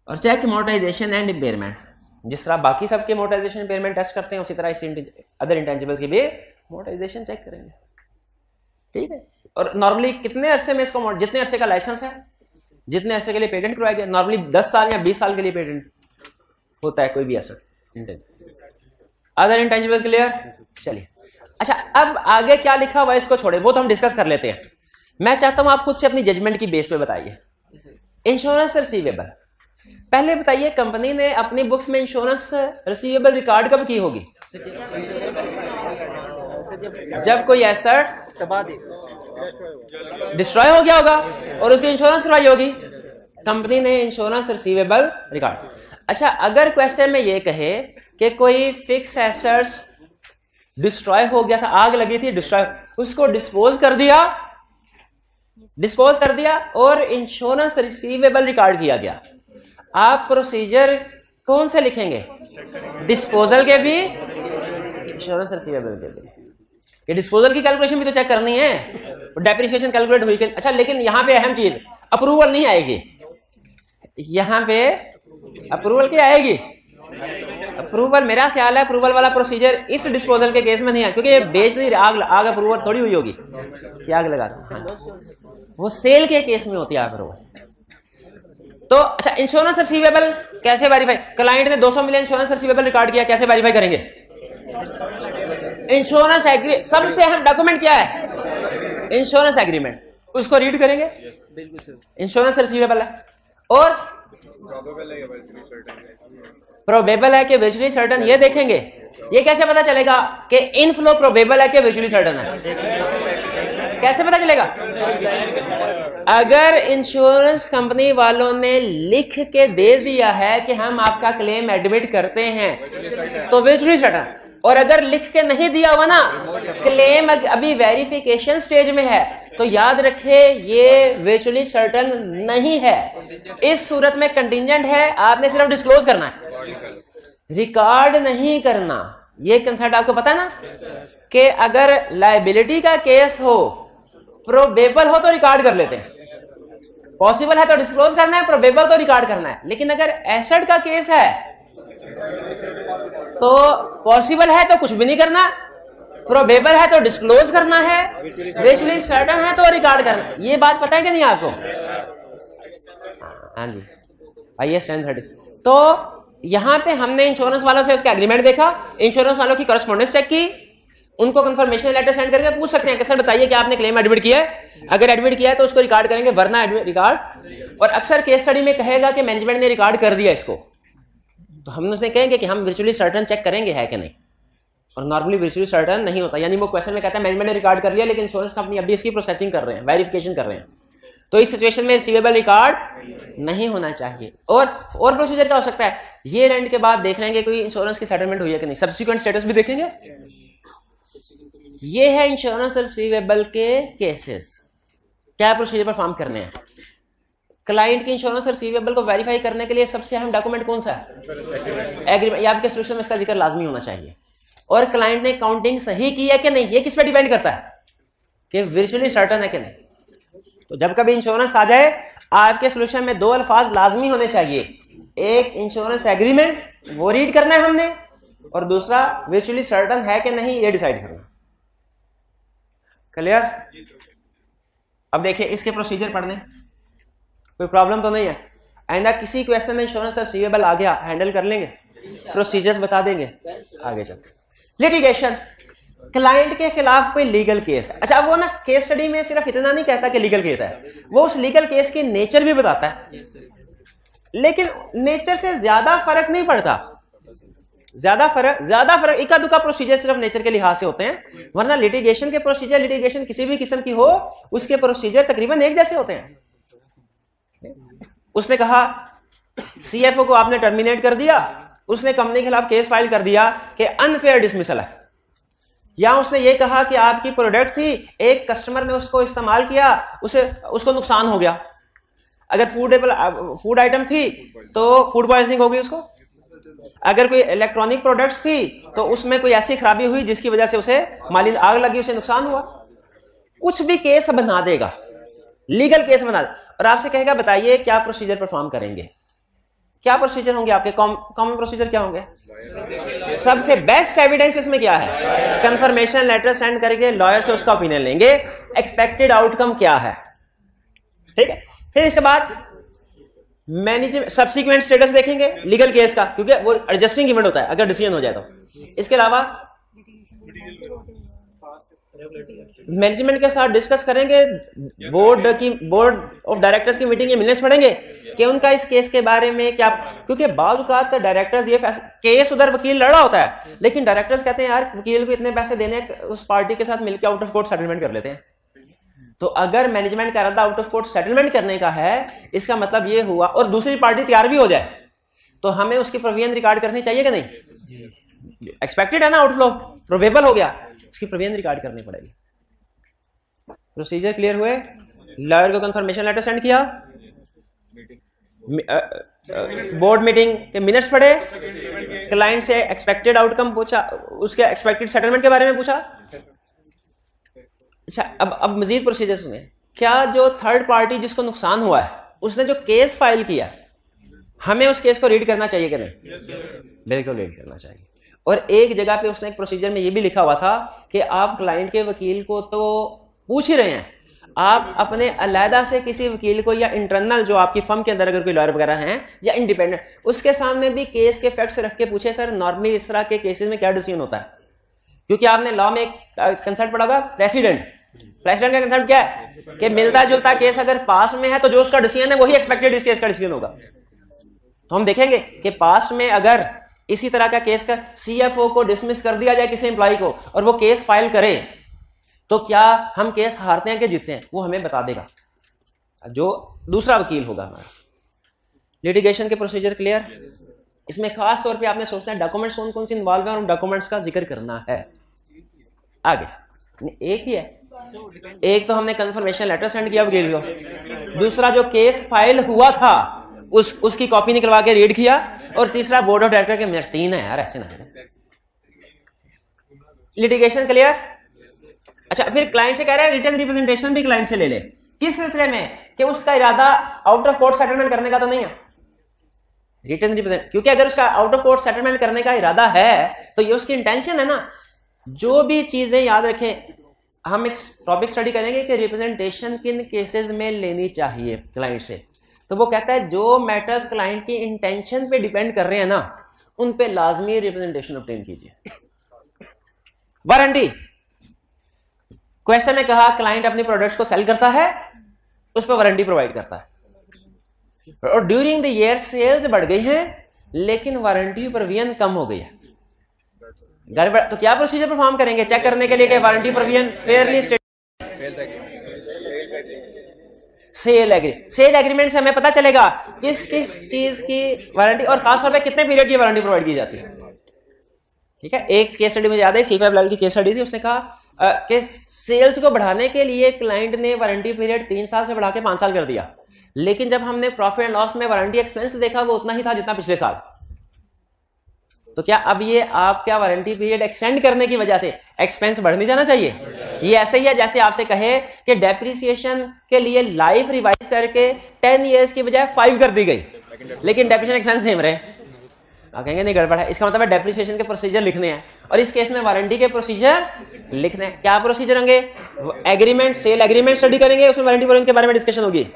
और चेक मोनेटाइजेशन एंड इंपेयरमेंट। जिस तरह बाकी सबके मोनेटाइजेशन इंपेयरमेंट टेस्ट करते हैं, उसी तरह इस अदर इंटेंजिबल्स की भी मोनेटाइजेशन चेक करेंगे, ठीक है। और नॉर्मली कितने अरसे में इसको, जितने अरसे का लाइसेंस है, जितने अरसे के लिए पेटेंट करवाया गया, नॉर्मली 10 साल या 20 साल के लिए पेटेंट होता है कोई भी एसेट। Other intangibles clear? चलिए, अच्छा अब आगे क्या लिखा हुआ है इसको छोड़े, वो तो हम डिस्कस कर लेते हैं। मैं चाहता हूं आप खुद से अपनी जजमेंट की बेस पे बताइए। इंश्योरेंस रिसीवेबल, पहले बताइए कंपनी ने अपनी बुक्स में इंश्योरेंस रिसीवेबल रिकॉर्ड कब की होगी? जब कोई एसेट डिस्ट्रॉय हो गया होगा और उसकी इंश्योरेंस करवाई होगी, कंपनी ने इंश्योरेंस रिसीवेबल रिकॉर्ड। अच्छा, अगर क्वेश्चन में ये कहे कि कोई फिक्स एसेट्स डिस्ट्रॉय हो गया था, आग लगी थी, डिस्ट्रॉय, उसको डिस्पोज कर दिया और इंश्योरेंस रिसीवेबल रिकॉर्ड किया गया, आप प्रोसीजर कौन से लिखेंगे? डिस्पोजल के भी, इंश्योरेंस रिसीवेबल के भी। कि डिस्पोजल की कैलकुलेशन भी तो चेक करनी है, डेप्रिसिएशन कैलकुलेट हुई। अच्छा, लेकिन यहां पे अहम चीज, अप्रूवल नहीं आएगी। यहां पे अप्रूवल क्या आएगी? अप्रूवल, मेरा ख्याल है अप्रूवल वाला प्रोसीजर इस डिस्पोजल के केस में नहीं है, क्योंकि ये बेच नहीं रहे, आग अप्रूवल थोड़ी हुई होगी कि आग लगा, वो सेल के केस में होती है अप्रूवल। तो अच्छा, इंश्योरेंस रिसीवेबल कैसे वेरीफाई? क्लाइंट ने 200 मिलियन इंश्योरेंस रिसीवेबल रिकॉर्ड किया, कैसे वेरीफाई करेंगे? इंश्योरेंस एग्रीमेंट, सबसे अहम डॉक्यूमेंट क्या है? इंश्योरेंस एग्रीमेंट, उसको रीड करेंगे, इंश्योरेंस रिसीवेबल है और प्रोबेबल है कि वर्चुअली सर्टन, ये देखेंगे। ये कैसे पता चलेगा कि इनफ्लो प्रोबेबल है कि वर्चुअली सर्टन है? कैसे पता चलेगा? अगर इंश्योरेंस कंपनी वालों ने लिख के दे दिया है कि हम आपका क्लेम एडमिट करते हैं तो वर्चुअली सर्टन, और अगर लिख के नहीं दिया हुआ ना, क्लेम अभी वेरिफिकेशन स्टेज में है, तो याद रखे ये वर्चुअली सर्टन नहीं है। इस सूरत में कंटिंजेंट है, आपने सिर्फ डिस्क्लोज करना है, रिकॉर्ड नहीं करना। ये कंसेप्ट आपको पता है ना कि अगर लायबिलिटी का केस हो, प्रोबेबल हो तो रिकॉर्ड कर लेते हैं, पॉसिबल है तो डिस्क्लोज करना है, प्रोबेबल तो रिकॉर्ड करना है। लेकिन अगर एसेट का केस है तो पॉसिबल है तो कुछ भी नहीं करना, प्रोबेबल है तो डिस्क्लोज करना है, वर्चुअली सर्टेन है तो रिकॉर्ड करना है। ये बात पता है कि नहीं आपको? हाँ जी, आइए 1030। तो यहां पे हमने इंश्योरेंस वालों से उसका एग्रीमेंट देखा, इंश्योरेंस वालों की करस्पॉन्डेंस चेक की, उनको कंफर्मेशन लेटर सेंड करके पूछ सकते हैं कि सर बताइए कि आपने क्लेम एडमिट किया है। अगर एडमिट किया है तो उसको रिकॉर्ड करेंगे, वरना रिकॉर्ड। और अक्सर केस स्टडी में कहेगा कि मैनेजमेंट ने रिकॉर्ड कर दिया इसको, तो हम उससे कहेंगे कि हम वर्चुअली सर्टन चेक करेंगे है कि नहीं, और नॉर्मली वर्चुअली सर्टन नहीं होता। यानी वो क्वेश्चन में कहता है मैनेजमेंट ने रिकॉर्ड कर लिया लेकिन इंश्योरेंस कंपनी अभी इसकी प्रोसेसिंग कर रहे हैं, वेरिफिकेशन कर रहे हैं। तो इस सिचुएशन में रिसीवेबल रिकॉर्ड नहीं होना चाहिए। और प्रोसीजर क्या हो सकता है, ये एंड के बाद देख लेंगे कोई इंश्योरेंस की सेटलमेंट हुई है कि नहीं, सब्सिक्वेंट स्टेटस भी देखेंगे। ये है इंश्योरेंस रिसीवेबल के केसेस, क्या प्रोसीजर परफॉर्म करने हैं। क्लाइंट की इंश्योरेंस रिसीवेबल को वेरीफाई करने के लिए सबसे अहम डॉक्यूमेंट कौन सा है? एग्रीमेंट। आपके सोल्यूशन में इसका जिक्र लाजमी होना चाहिए। और क्लाइंट ने काउंटिंग सही की है कि नहीं, ये किस पे डिपेंड करता है कि वर्चुअली सर्टन है कि नहीं। तो जब कभी इंश्योरेंस आ जाए, आपके सोल्यूशन में 2 अल्फाज लाजमी होने चाहिए, एक इंश्योरेंस एग्रीमेंट, वो रीड करना है हमने, और दूसरा वर्चुअली सर्टन है कि नहीं, ये डिसाइड करना। क्लियर? अब देखिए इसके प्रोसीजर पढ़ने, कोई प्रॉब्लम तो नहीं है। आइंदा किसी क्वेश्चन में इंश्योरेंस रिसीवेबल आ गया, हैंडल कर लेंगे, प्रोसीजर्स बता देंगे, आगे चलते। लिटिगेशन, क्लाइंट के खिलाफ कोई लीगल केस। अच्छा, वो ना केस स्टडी में सिर्फ इतना नहीं कहता कि लीगल केस है, वो उस लीगल केस की नेचर भी बताता है, लेकिन नेचर से ज्यादा फर्क नहीं पड़ता। ज्यादा फर्क इक्का दुक्का प्रोसीजर सिर्फ नेचर के लिहाज से होते हैं, वरना लिटिगेशन के प्रोसीजर, लिटिगेशन किसी भी किस्म की हो, उसके प्रोसीजर तकरीबन एक जैसे होते हैं। उसने कहा सीएफओ को आपने टर्मिनेट कर दिया, उसने कंपनी के खिलाफ केस फाइल कर दिया कि अनफेयर डिसमिसल है, या उसने ये कहा कि आपकी प्रोडक्ट थी, एक कस्टमर ने उसको इस्तेमाल किया, उसको नुकसान हो गया। अगर फूड आइटम थी तो फूड पॉइजनिंग हो गई उसको। अगर कोई इलेक्ट्रॉनिक प्रोडक्ट्स थी तो उसमें कोई ऐसी खराबी हुई जिसकी वजह से उसे माली आग लगी, उसे नुकसान हुआ। कुछ भी केस बना देगा, लीगल केस बना दे, और आपसे कहेगा बताइए क्या प्रोसीजर परफॉर्म करेंगे, क्या प्रोसीजर होंगे आपके, कॉमन प्रोसीजर क्या होंगे। सबसे बेस्ट एविडेंस इसमें क्या है, कंफर्मेशन लेटर सेंड करके लॉयर से उसका ओपिनियन लेंगे, एक्सपेक्टेड आउटकम क्या है, ठीक है। फिर इसके बाद मैनेजमेंट सब्सिक्वेंट स्टेटस देखेंगे लीगल केस का, क्योंकि वो एडजस्टिंग इवेंट होता है अगर डिसीजन हो जाए तो। इसके अलावा मैनेजमेंट के साथ डिस्कस करेंगे, बोर्ड ऑफ डायरेक्टर्स की मीटिंग के मिनट्स पढ़ेंगे कि उनका इस केस के बारे में क्या, क्योंकि बाज़ औक़ात डायरेक्टर्स ये केस उधर वकील लड़ा होता है, लेकिन डायरेक्टर्स कहते हैं यार वकील को इतने पैसे देने, उस पार्टी के साथ मिलकर आउट ऑफ कोर्ट सेटलमेंट कर लेते हैं। तो अगर मैनेजमेंट का इरादा आउट ऑफ कोर्ट सेटलमेंट करने का है, इसका मतलब ये हुआ, और दूसरी पार्टी तैयार भी हो जाए, तो हमें उसकी प्रोविजन रिकॉर्ड करनी चाहिए कि नहीं। एक्सपेक्टेड है ना आउटफ्लो, प्रोबेबल हो गया, उसकी प्रोविजन रिकॉर्ड करनी पड़ेगी। प्रोसीजर क्लियर हुए, लॉयर को कंफर्मेशन लेटर सेंड किया, बोर्ड मीटिंग के मिनट्स पढ़े, क्लाइंट से एक्सपेक्टेड आउटकम पूछा, उसके एक्सपेक्टेड सेटलमेंट के बारे में पूछा। अच्छा, अब मजीद प्रोसीजर सुने। क्या जो थर्ड पार्टी जिसको नुकसान हुआ है, उसने जो केस फाइल किया, हमें उस केस को रीड करना चाहिए कि नहीं? बिल्कुल रीड करना चाहिए। और एक जगह पे उसने एक प्रोसीजर में ये भी लिखा हुआ था कि आप क्लाइंट के वकील को तो पूछ ही रहे हैं, आप अपने अलहदा से किसी वकील को या इंटरनल जो आपकी फर्म के अंदर अगर कोई लॉयर वगैरह हैं या इंडिपेंडेंट, उसके सामने भी केस के फैक्ट्स रख के पूछे सर नॉर्मली इस तरह के केसेस में क्या डिसीजन होता है, क्योंकि आपने लॉ में एक कंसेप्ट पढ़ा होगा प्रेसिडेंट का कंसेप्ट क्या है कि मिलता जुलता केस अगर पास में है तो जो उसका डिसीजन है वही एक्सपेक्टेड इस केस का डिसीजन होगा। तो हम देखेंगे कि पास्ट में अगर इसी तरह का केस का सीएफओ को डिसमिस कर दिया जाए किसी एम्प्लॉय को और वो केस फाइल करे तो क्या हम केस हारते हैं कि जीतते हैं, वो हमें बता देगा जो दूसरा वकील होगा हमारा। लिटिगेशन के प्रोसीजर क्लियर। इसमें खास तौर पे आपने सोचना है डॉक्यूमेंट्स कौन कौन से इन्वॉल्व हैं और उन डॉक्यूमेंट्स का जिक्र करना है। आगे एक ही है, एक तो हमने कंफर्मेशन लेटर सेंड किया वकील को, दूसरा जो केस फाइल हुआ था उसकी कॉपी निकलवा के रीड किया, और तीसरा बोर्ड ऑफ डायरेक्टर के मिनट्स। 3 है यार, ऐसे ना। Litigation clear. अच्छा, फिर क्लाइंट से कह रहे हैं रिटन रिप्रेजेंटेशन भी क्लाइंट से ले ले। किस सिलसिले में कि उसका इरादा आउट ऑफ कोर्ट सेटलमेंट करने का तो नहीं है। रिटन रिप्रेजेंट, क्योंकि अगर उसका आउट ऑफ कोर्ट सेटलमेंट करने का इरादा है तो ये उसकी इंटेंशन है ना। जो भी चीजें याद रखें, हम एक टॉपिक स्टडी करेंगे कि रिप्रेजेंटेशन किन केसेस में लेनी चाहिए क्लाइंट से, तो वो कहता है जो मैटर्स क्लाइंट की इंटेंशन पे डिपेंड कर रहे हैं ना, उन पे लाजमी रिप्रेजेंटेशन ऑब्टेन कीजिए। वारंटी, क्वेश्चन में कहा क्लाइंट अपने प्रोडक्ट्स को सेल करता है, उस पर वारंटी प्रोवाइड करता है, और ड्यूरिंग द ईयर सेल्स बढ़ गई हैं लेकिन वारंटी प्रोविजन कम हो गई है, गड़बड़, तो क्या प्रोसीजर परफॉर्म करेंगे चेक करने के लिए कि warranty provision Fairlie sale agreement से हमें पता चलेगा किस किस चीज की वारंटी और खासतौर पे कितने पीरियड की वारंटी प्रोवाइड की जाती है। ठीक है, एक केस स्टडी मुझे याद है, C5 लाल की केस स्टडी थी, उसने कहा कि सेल्स को बढ़ाने के लिए क्लाइंट ने वारंटी पीरियड 3 साल से बढ़ा के 5 साल कर दिया, लेकिन जब हमने प्रॉफिट एंड लॉस में वारंटी एक्सपेंस देखा वो उतना ही था जितना पिछले साल। तो क्या अब ये आप क्या वारंटी पीरियड एक्सटेंड करने की वजह से एक्सपेंस बढ़ नहीं जाना चाहिए? ये ऐसे ही है जैसे आपसे कहे कि डेप्रिसिएशन के लिए लाइफ रिवाइज करके 10 इयर्स की बजाय 5 कर दी गई, लेकिन डेप्रिसिएशन एक्सपेंस सेम रहे। आप कहेंगे नहीं गड़बड़ है, इसका मतलब है डेप्रिसिएशन के प्रोसीजर लिखने हैं और इस केस में वारंटी के प्रोसीजर लिखने हैं। क्या प्रोसीजर होंगे? एग्रीमेंट, सेल एग्रीमेंट स्टडी करेंगे, उसमें वारंटी प्रोविजन के बारे में डिस्कशन होगी।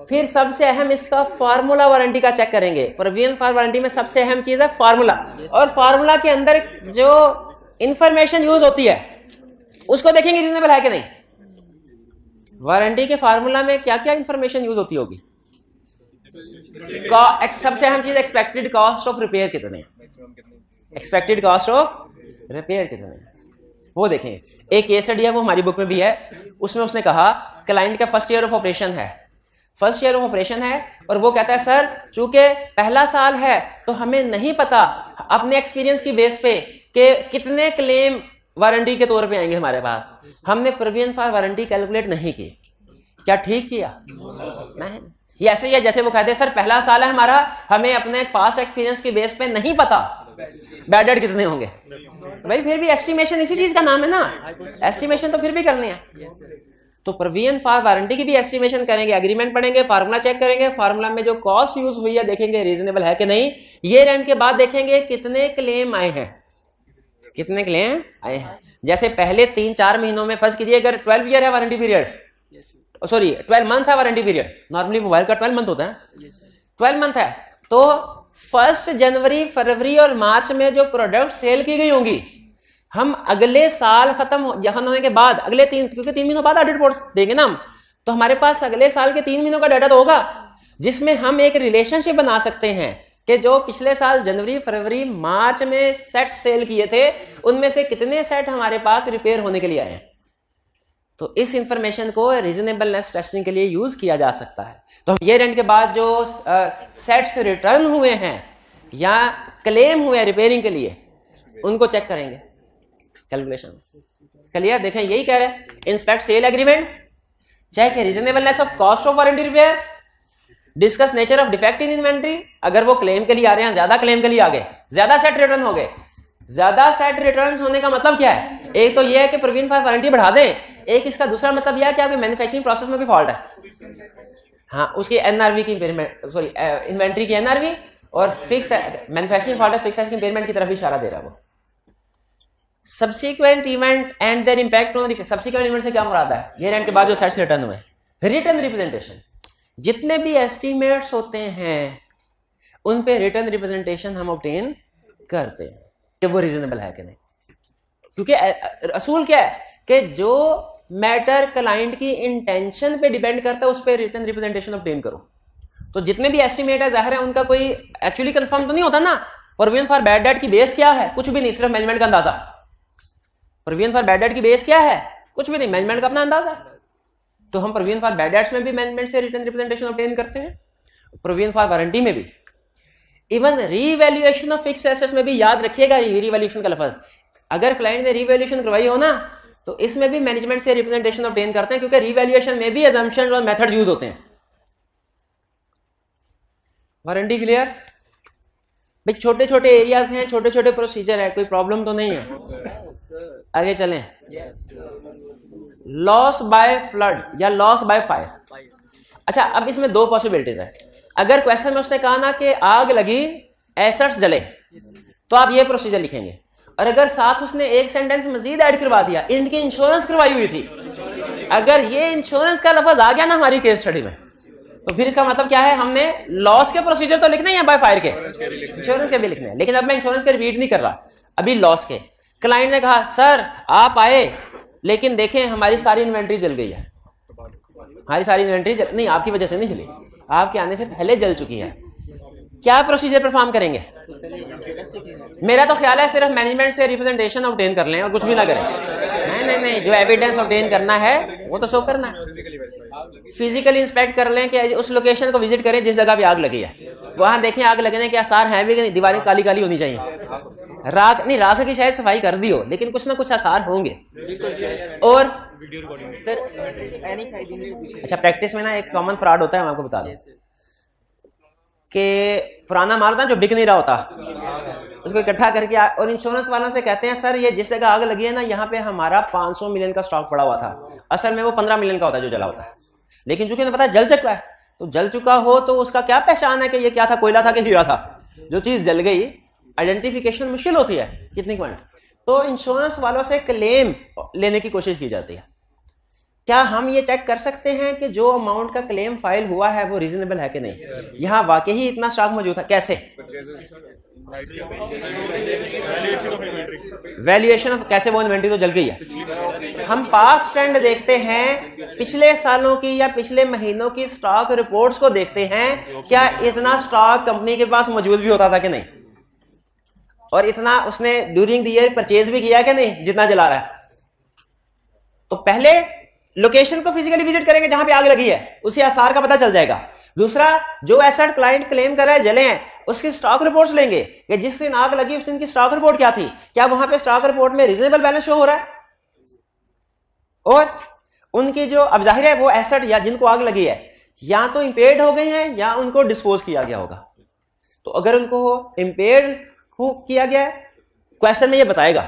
फिर सबसे अहम इसका फार्मूला वारंटी का चेक करेंगे। प्रोविजन फॉर वारंटी में सबसे अहम चीज है फार्मूला, और फार्मूला के अंदर जो इंफॉर्मेशन यूज होती है उसको देखेंगे रीजनेबल है कि नहीं। वारंटी के फार्मूला में क्या क्या इंफॉर्मेशन यूज होती होगी? सबसे अहम चीज एक्सपेक्टेड कॉस्ट ऑफ रिपेयर कितने, एक्सपेक्टेड कॉस्ट ऑफ रिपेयर कितने, वो देखेंगे। एक केस स्टडी है, वो हमारी बुक में भी है, उसमें उसने कहा क्लाइंट का फर्स्ट ईयर ऑफ ऑपरेशन है, और वो कहता है सर चूंकि पहला साल है तो हमें नहीं पता अपने एक्सपीरियंस की बेस पे कि कितने क्लेम वारंटी के तौर पे आएंगे हमारे पास, हमने प्रोविजन फॉर वारंटी कैलकुलेट नहीं की। क्या ठीक किया? नहीं। ये ऐसे ही है जैसे वो कहते हैं सर पहला साल है हमारा, हमें अपने पास एक्सपीरियंस की बेस पे नहीं पता बैड डेट कितने होंगे। भाई फिर भी एस्टिमेशन इसी चीज का नाम है ना, एस्टिमेशन तो फिर भी करनी है। तो प्रोविजन फॉर वारंटी की भी एस्टिमेशन करेंगे, एग्रीमेंट पढ़ेंगे, फार्मूला चेक करेंगे, फार्मूला में जो कॉस्ट यूज हुई है देखेंगे रीजनेबल है कि नहीं। ईयर एंड के बाद देखेंगे कितने क्लेम आए हैं, कितने क्लेम आए हैं। जैसे पहले 3-4 महीनों में फर्स्ट कीजिए अगर 12 ईयर है वारंटी पीरियड, सॉरी 12 मंथ है वारंटी पीरियड, नॉर्मली मोबाइल का 12 मंथ होता है, 12 मंथ है, तो 1 जनवरी, फरवरी और मार्च में जो प्रोडक्ट सेल की गई होंगी, हम अगले साल खत्म होने के बाद अगले 3, क्योंकि 3 महीनों बाद ऑडिट रिपोर्ट देंगे ना हम, तो हमारे पास अगले साल के 3 महीनों का डाटा तो होगा, जिसमें हम एक रिलेशनशिप बना सकते हैं कि जो पिछले साल जनवरी, फरवरी, मार्च में सेट सेल किए थे उनमें से कितने सेट हमारे पास रिपेयर होने के लिए आए हैं। तो इस इंफॉर्मेशन को रीजनेबलनेस टेस्टिंग के लिए यूज किया जा सकता है। तो हम ईयर एंड के बाद जो सेट्स रिटर्न हुए हैं या क्लेम हुए रिपेयरिंग के लिए उनको चेक करेंगे कैलकुलेशन। क्लियर? देखें यही कह रहे हैं, inspect sale agreement, check reasonableness of cost of warranty repair, discuss nature of defect in inventory, अगर वो क्लेम के लिए आ रहे हैं, ज्यादा क्लेम के लिए आ गए, ज्यादा सेट रिटर्न हो गए। ज्यादा सेट रिटर्न्स होने का मतलब क्या है? एक तो ये है कि प्रोविजन फॉर वारंटी बढ़ा दें, एक इसका दूसरा मतलब यह है कि आपकी मैन्युफैक्चरिंग प्रोसेस में कोई फॉल्ट है, हाँ उसकी एनआरवी की इंपेयरमेंट, सॉरी इन्वेंट्री की एनआरवी और फिक्स मैन्युफैक्चरिंग फॉल्ट है, फिक्स की इंपेयरमेंट की तरफ भी इशारा दे रहा है वो। Subsequent event and their impact on subsequent event से क्या मुराद है? ये इवेंट के बाद जो सेट्स रिटर्न हुए, रिटर्न रिप्रेजेंटेशन। जितने भी एस्टिमेट्स होते हैं उन पे रिटर्न रिप्रेजेंटेशन हम ऑब्टेन करते हैं कि वो रीजनेबल है कि नहीं, क्योंकि असूल क्या है कि जो मैटर क्लाइंट की इंटेंशन पे डिपेंड करता है उस पर रिटर्न रिप्रेजेंटेशन ऑब्टेन करो। तो जितने भी एस्टिमेट है जाहिर है उनका कोई एक्चुअली कंफर्म तो नहीं होता ना। प्रोविजन फॉर बैड डेट की बेस क्या है? कुछ भी नहीं, सिर्फ मैनेजमेंट का अंदाजा। प्रोविजन फॉर बैड डेट की बेस क्या है? कुछ भी नहीं, मैनेजमेंट का अपना अंदाजा। तो हम प्रोविजन फॉर बैड डेट्स में भी मैनेजमेंट से रिटर्न रिप्रेजेंटेशन ऑब्टेन करते हैं, प्रोविजन फॉर वारंटी में भी। Even revaluation of fixed assets में भी याद रखिएगा रीवैल्यूएशन का लफ्ज। अगर क्लाइंट ने रीवैल्यूएशन करवाई हो ना तो इसमें भी मैनेजमेंट से रिप्रेजेंटेशन ऑब्टेन करते हैं, क्योंकि रीवैल्यूएशन में भी अजम्पशन और मेथड यूज होते हैं। Warranty clear? भाई छोटे छोटे एरियाज हैं, छोटे छोटे प्रोसीजर है, कोई प्रॉब्लम तो नहीं है। आगे चलें। लॉस बाय फ्लड या लॉस बाय फायर। अच्छा, अब इसमें दो पॉसिबिलिटीज है। अगर क्वेश्चन में उसने कहा ना कि आग लगी, एसेट्स जले, तो आप ये प्रोसीजर लिखेंगे। और अगर साथ उसने एक सेंटेंस मजीद ऐड करवा दिया, इनकी इंश्योरेंस करवाई हुई थी, अगर ये इंश्योरेंस का लफ्ज आ गया ना हमारी केस स्टडी में, तो फिर इसका मतलब क्या है? हमने लॉस के प्रोसीजर तो लिखने हैं बाय फायर के, इंश्योरेंस के भी लिखने हैं। लेकिन अब मैं इंश्योरेंस के रिपीट नहीं कर रहा, अभी लॉस के। क्लाइंट ने कहा सर आप आए लेकिन देखें हमारी सारी इन्वेंट्री जल गई है। हमारी सारी इन्वेंट्री नहीं, आपकी वजह से नहीं जली, आपके आने से पहले जल चुकी है। क्या प्रोसीजर परफॉर्म करेंगे? मेरा तो ख्याल है सिर्फ मैनेजमेंट से रिप्रेजेंटेशन ऑब्टेन कर लें और कुछ भी ना करें। नहीं नहीं, जो एविडेंस ऑब्टेन करना है वो तो शो करना है। फिजिकली इंस्पेक्ट कर लें कि उस लोकेशन को विजिट करें जिस जगह पे आग लगी है, वहां देखें आग लगने के आसार हैं भी कि नहीं। दीवारें काली काली होनी चाहिए। राख नहीं, राख की शायद सफाई कर दी हो, लेकिन कुछ ना कुछ आसार होंगे। और सर अच्छा, प्रैक्टिस में ना एक कॉमन फ्रॉड होता है, मैं आपको बता दूं कि पुराना माल था जो बिक नहीं रहा होता, उसको इकट्ठा करके और इंश्योरेंस वालों से कहते हैं सर ये जिस जगह आग लगी है ना यहाँ पे हमारा 500 मिलियन का स्टॉक पड़ा हुआ था। असल में वो 15 मिलियन का होता है जो जला होता है, लेकिन चूंकि पता है जल चुका है, तो जल चुका हो तो उसका क्या पहचान है कि ये क्या था, कोयला था कि हीरा था? जो चीज जल गई आइडेंटिफिकेशन मुश्किल होती है कितनी क्वांटिटी। तो इंश्योरेंस वालों से क्लेम लेने की कोशिश की जाती है। क्या हम ये चेक कर सकते हैं कि जो अमाउंट का क्लेम फाइल हुआ है वो रीजनेबल है कि नहीं? यहाँ वाकई ही इतना स्टॉक मौजूद है? कैसे? वैल्यूएशन ऑफ, कैसे? वो इन्वेंट्री तो जल गई है। हम पास्ट ट्रेंड देखते हैं, पिछले सालों की या पिछले महीनों की स्टॉक रिपोर्ट्स को देखते हैं, क्या इतना स्टॉक कंपनी के पास मौजूद भी होता था कि नहीं, और इतना उसने ड्यूरिंग द ईयर परचेज भी किया कि नहीं जितना जला रहा है। तो पहले लोकेशन को फिजिकली विजिट करेंगे जहां पे आग लगी है, उसी आसार का पता चल जाएगा। दूसरा, जो एसेट क्लाइंट क्लेम कर रहा है जले हैं, उसकी स्टॉक रिपोर्ट्स लेंगे कि जिस दिन आग लगी उस दिन की स्टॉक रिपोर्ट क्या थी, क्या वहां पे स्टॉक रिपोर्ट में रीजनेबल बैलेंस शो हो रहा है। और उनकी जो, अब जाहिर है वो एसेट या जिनको आग लगी है या तो इंपेयर्ड हो गए हैं या उनको डिस्पोज किया गया होगा। तो अगर उनको इंपेयर्ड किया गया है, क्वेश्चन में ये बताएगा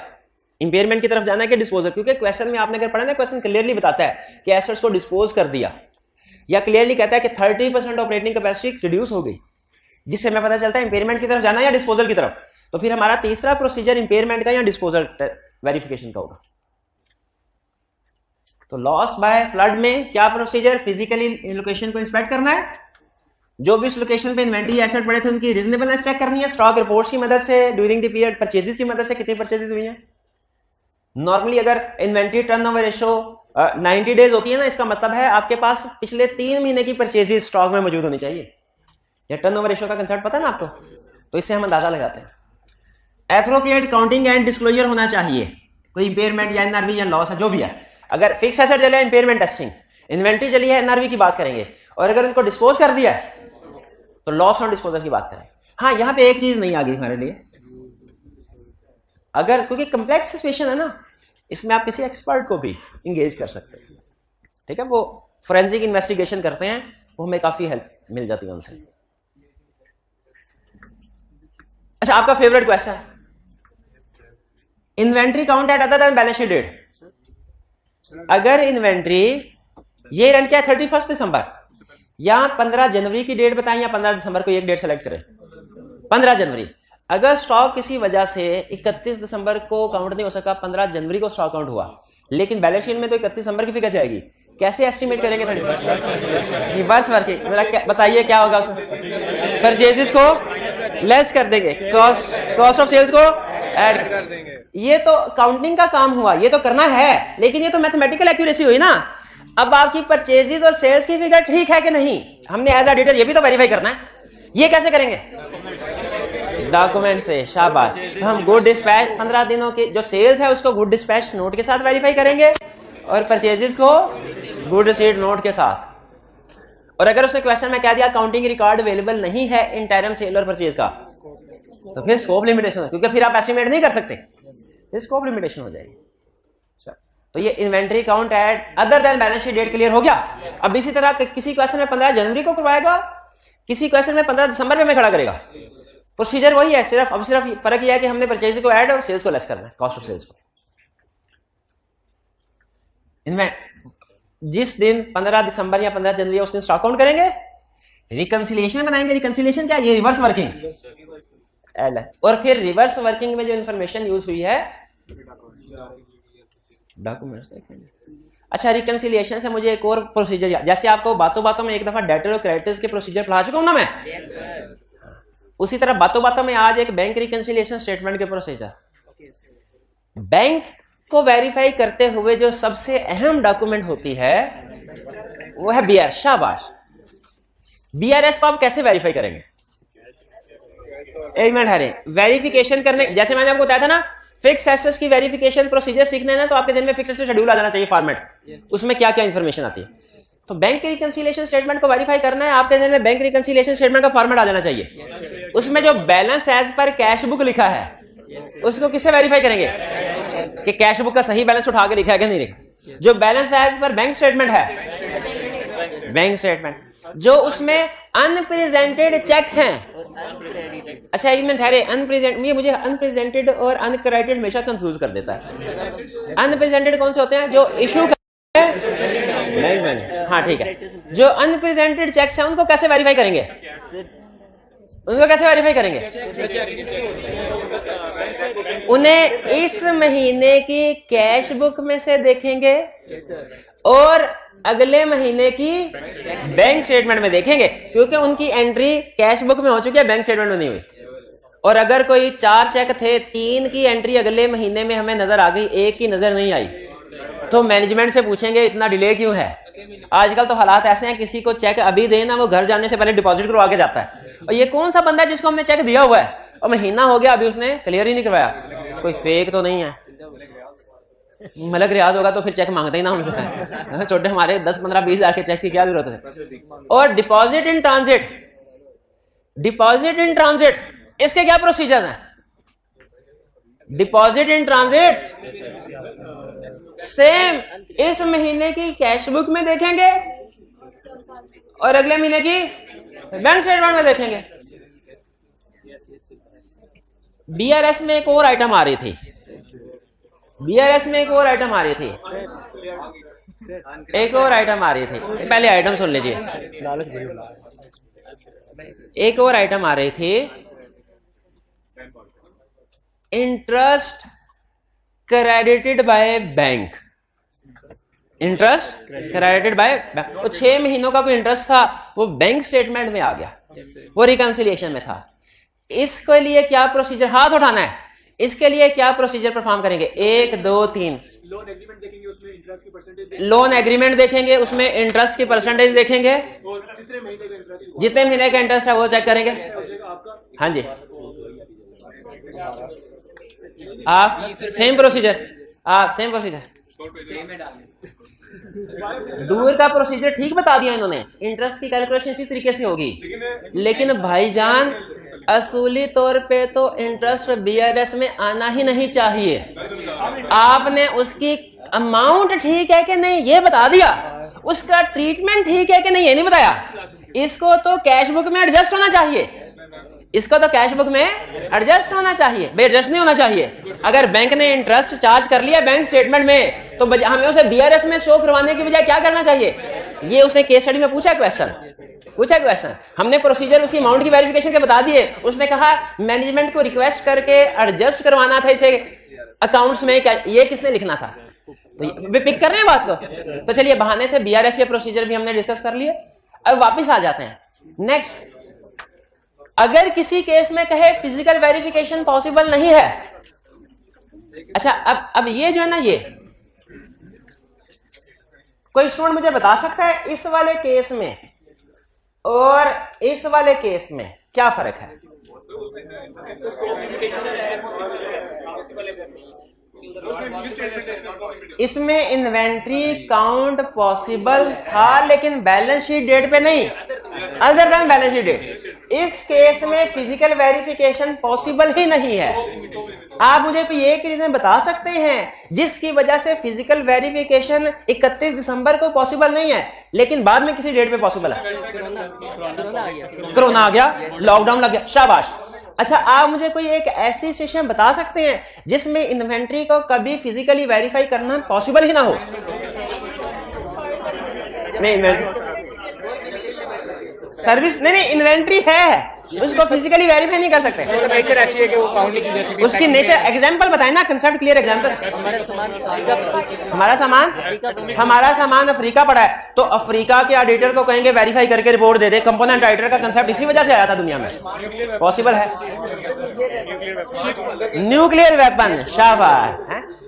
इंपेयरमेंट की तरफ जाना है कि डिस्पोजल, क्योंकि क्वेश्चन में आपने अगर पढ़ा ना, क्वेश्चन क्लियरली बताता है कि एसेट्स को डिस्पोज कर दिया, या क्लियरली कहता है कि 30% ऑपरेटिंग कैपेसिटी रिड्यूस हो गई, जिससे हमें पता चलता है इंपेयरमेंट की तरफ जाना है या डिस्पोजल की तरफ। तो फिर हमारा तीसरा प्रोसीजर इंपेयरमेंट का या डिस्पोजल वेरिफिकेशन का होगा। तो लॉस बाय फ्लड में क्या प्रोसीजर? फिजिकली लोकेशन को इंस्पेक्ट करना है, जो भी उस लोकेशन पे इन्वेंट्री एसेट पड़े थे उनकी रीजनेबलनेस चेक करनी है, स्टॉक रिपोर्ट्स की मदद से, ड्यूरिंग द पीरियड परचेजेस की मदद से कितनी परचेजेस हुई हैं। नॉर्मली अगर इन्वेंट्री टर्नओवर रेशो 90 डेज होती है ना, इसका मतलब है आपके पास पिछले 3 महीने की परचेजेस स्टॉक में मौजूद होनी चाहिए। या टर्नओवर रेशो का कंसेप्ट पता है ना आपको, तो इससे हम अंदाजा लगाते हैं। एप्रोप्रिएट काउंटिंग एंड डिस्क्लोजर होना चाहिए, कोई इंपेयरमेंट या एनआरवी या लॉस है जो भी है। अगर फिक्स एसेट जले, इंपेयरमेंट टेस्टिंग, इन्वेंट्री जली है, एनआरवी की बात करेंगे, और अगर उनको डिस्पोज कर दिया है तो लॉस और डिस्पोजल की बात करें। हाँ, यहां पे एक चीज नहीं आ गई हमारे लिए, अगर क्योंकि कम्प्लेक्स सिचुएशन है ना, इसमें आप किसी एक्सपर्ट को भी इंगेज कर सकते हैं। ठीक है, वो फोरेंसिक इन्वेस्टिगेशन करते हैं, वो हमें काफी हेल्प मिल जाती है उनसे। अच्छा, आपका favourite question, inventory count at other than balance sheet date. अगर इन्वेंट्री, ये रन क्या है 31 दिसंबर, या 15 जनवरी की डेट बताएं, या 15 दिसंबर को एक डेट सेलेक्ट करें। 15 जनवरी। अगर स्टॉक किसी वजह से 31 दिसंबर को काउंट नहीं हो सका, 15 जनवरी को स्टॉक काउंट हुआ, लेकिन बैलेंस शीट में तो 31 दिसंबर की फिगर जाएगी, कैसे एस्टिमेट करेंगे? रिवर्स वर्किंग, जरा बताइए क्या होगा उसमें? परचेजेस को लेस कर देंगे, कॉस्ट ऑफ सेल्स को ऐड कर देंगे। ये तो काउंटिंग का काम हुआ, ये तो करना है, लेकिन ये तो मैथमेटिकल एक्यूरेसी हुई ना। अब आपकी परचेजेस और सेल्स की फिगर ठीक है कि नहीं, हमने एज ऑडिटर ये भी तो वेरीफाई करना है। ये कैसे करेंगे? डॉक्यूमेंट से। शाबाश। तो हम गुड डिस्पैच 15 दिनों की जो सेल्स है उसको गुड डिस्पैच नोट के साथ वेरीफाई करेंगे और परचेजेस को गुड रिसीट नोट के साथ। और अगर उसने क्वेश्चन में कह दिया काउंटिंग रिकॉर्ड अवेलेबल नहीं है इन टर्म सेल और परचेज का, तो फिर स्कोप लिमिटेशन है, क्योंकि फिर आप एस्टिमेट नहीं कर सकते, फिर स्कोप लिमिटेशन हो जाएगी। तो ये inventory count at other than balance sheet date clear हो गया। अब इसी तरह किसी क्वेश्चन में 15 जनवरी को करवाएगा, किसी क्वेश्चन में 15 दिसंबर में खड़ा करेगा। प्रोसीजर वही है, सिर्फ फर्क यह है कि हमने परचेज को ऐड और सेल्स को लेस करना है, कॉस्ट ऑफ सेल्स को। इनमें जिस दिन 15 दिसंबर या 15 जनवरी उस दिन स्टॉक काउंट करेंगे, रिकंसिलिएशन बनाएंगे। रिकंसिलिएशन क्या है? ये रिवर्स वर्किंग एड है। और फिर रिवर्स वर्किंग में जो इंफॉर्मेशन यूज हुई है डॉक्यूमेंट्स देखेंगे। अच्छा, रिकंसिलिएशन से मुझे एक और प्रोसीजर, जैसे आपको बातों बातों में एक दफा डेटर और क्रेडिटर्स के प्रोसीजर पढ़ा चुका हूं ना मैं, उसी तरह बातों बातों में आज एक बैंक रिकंसिलिएशन स्टेटमेंट के प्रोसीजर। बैंक को वेरीफाई करते हुए जो सबसे अहम डॉक्यूमेंट होती है वो है बीआर। शाबाश। बीआरएस को आप कैसे वेरीफाई करेंगे? एक मिनट हरे, वेरिफिकेशन करने, जैसे मैंने आपको बताया था ना, फिक्स एसेट्स की वेरिफिकेशन प्रोसीजर सीखने ना, तो आपके दिन में फिक्स एसेट शेड्यूल आ जाना चाहिए फॉर्मेट, उसमें क्या क्या इंफॉर्मेशन आती है। तो बैंक रिकंसिलिएशन स्टेटमेंट को वेरीफाई करना है, आपके दिन में बैंक रिकंसिलिएशन स्टेटमेंट का फॉर्मेट आ जाना चाहिए। उसमें जो balance as per cash book लिखा है उसको किससे वेरीफाई करेंगे कि कैश बुक का सही बैलेंस उठा के लिखा है कि नहीं लिखा। जो balance as per bank statement है, बैंक स्टेटमेंट जो उसमें अनप्रेजेंटेड चेक हैं। अच्छा एक मिनट ठहरे, अनप्रेजेंट, मुझे अनप्रेजेंटेड और अनक्रेडिटेड हमेशा कंफ्यूज कर देता है। अनप्रेजेंटेड कौन से होते हैं? जो इशू नहीं, हाँ ठीक है। जो अनप्रेजेंटेड चेक्स हैं उनको कैसे वेरीफाई करेंगे? उनको कैसे वेरीफाई करेंगे? उन्हें इस महीने की कैश बुक में से देखेंगे और अगले महीने की बैंक स्टेटमेंट में देखेंगे, क्योंकि उनकी एंट्री कैश बुक में हो चुकी है, बैंक स्टेटमेंट में नहीं हुई। और अगर कोई 4 चेक थे, 3 की एंट्री अगले महीने में हमें नजर आ गई, 1 की नजर नहीं आई, तो मैनेजमेंट से पूछेंगे इतना डिले क्यों है। आजकल तो हालात ऐसे हैं, किसी को चेक अभी देना, वो घर जाने से पहले डिपॉजिट करवा के जाता है। और ये कौन सा बंदा है जिसको हमने चेक दिया हुआ है और महीना हो गया अभी उसने क्लियर ही नहीं करवाया? कोई फेक तो नहीं है? मलक रियाज होगा तो फिर चेक मांगते ही ना हमसे। छोटे हमारे 10, 15, 20 हजार के चेक की क्या जरूरत है? और deposit in transit, deposit in transit इसके क्या प्रोसीजर्स हैं? डिपॉजिट इन ट्रांजिट सेम इस महीने की कैश बुक में देखेंगे और अगले महीने की बैंक स्टेटमेंट में देखेंगे। बीआरएस में एक और आइटम आ रही थी, बीआरएस में एक और आइटम आ रही थी, एक और आइटम आ रही थी। पहले आइटम सुन लीजिए। एक और आइटम आ रही थी, interest credited by bank. Interest credited by bank, वो 6 महीनों का कोई इंटरेस्ट था, वो बैंक स्टेटमेंट में आ गया, वो रिकंसिलिएशन में था। इसके लिए क्या प्रोसीजर? हाथ उठाना है। इसके लिए क्या प्रोसीजर परफॉर्म करेंगे? 1, 2, 3 लोन एग्रीमेंट देखेंगे, उसमें इंटरेस्ट की परसेंटेज, लोन एग्रीमेंट देखेंगे, उसमें इंटरेस्ट की परसेंटेज देखेंगे, जितने महीने का इंटरेस्ट है वो चेक करेंगे। हाँ जी, आप सेम प्रोसीजर, आप सेम प्रोसीजर, दूर का प्रोसीजर ठीक बता दिया इन्होंने। इंटरेस्ट की कैलकुलेशन इसी तरीके से होगी, लेकिन भाईजान असूली तौर पे तो इंटरेस्ट बीआरएस में आना ही नहीं चाहिए। आपने उसकी अमाउंट ठीक है कि नहीं ये बता दिया, उसका ट्रीटमेंट ठीक है कि नहीं ये नहीं बताया। इसको तो कैश बुक में एडजस्ट होना चाहिए, इसको तो कैश बुक में एडजस्ट होना चाहिए, एडजस्ट नहीं होना चाहिए। अगर बैंक ने इंटरेस्ट चार्ज कर लिया बैंक स्टेटमेंट में, तो हमें उसे बीआरएस में शो करवाने की बजाय क्या करना चाहिए? ये उसने केस स्टडी में पूछा क्वेश्चन, पूछा क्वेश्चन, हमने प्रोसीजर उसकी अमाउंट की वेरिफिकेशन के बता दिए, उसने कहा मैनेजमेंट को रिक्वेस्ट करके एडजस्ट करवाना था इसे अकाउंट्स में, क्या ये किसने लिखना था? तो वे पिक कर रहे हैं बात को। तो चलिए बहाने से बीआरएस के प्रोसीजर भी हमने डिस्कस कर लिए। अब वापस आ जाते हैं नेक्स्ट। अगर किसी केस में कहे फिजिकल वेरिफिकेशन पॉसिबल नहीं है, अच्छा अब ये जो है ना, ये कोई स्टूडेंट मुझे बता सकता है इस वाले केस में और इस वाले केस में क्या फर्क है? इसमें इन्वेंट्री काउंट पॉसिबल था लेकिन बैलेंस शीट डेट पे नहीं, other than balance sheet date. इस केस में फिजिकल वेरिफिकेशन पॉसिबल ही नहीं है। आप मुझे कोई एक रीजन बता सकते हैं जिसकी वजह से फिजिकल वेरिफिकेशन 31 दिसंबर को पॉसिबल नहीं है लेकिन बाद में किसी डेट पे पॉसिबल है? कोरोना आ गया, लॉकडाउन लग गया, शाबाश। अच्छा आप मुझे कोई एक ऐसी सिचुएशन बता सकते हैं जिसमें इन्वेंट्री को कभी फिजिकली वेरीफाई करना पॉसिबल ही ना हो? नहीं, सर्विस नहीं, इन्वेंट्री है, उसको फिजिकली वेरीफाई नहीं कर सकते। नेचर ऐसी है कि वो काउंटिंग उसकी नेचर एग्जांपल बताए ना, कंसेप्ट क्लियर एग्जांपल। हमारा सामान अफ्रीका पड़ा है तो अफ्रीका के ऑडिटर को कहेंगे वेरीफाई करके रिपोर्ट दे दे। कंपोनेंट ऑडिटर का कंसेप्ट इसी वजह से आया था दुनिया में, पॉसिबल है। न्यूक्लियर वेपन, शाबाश,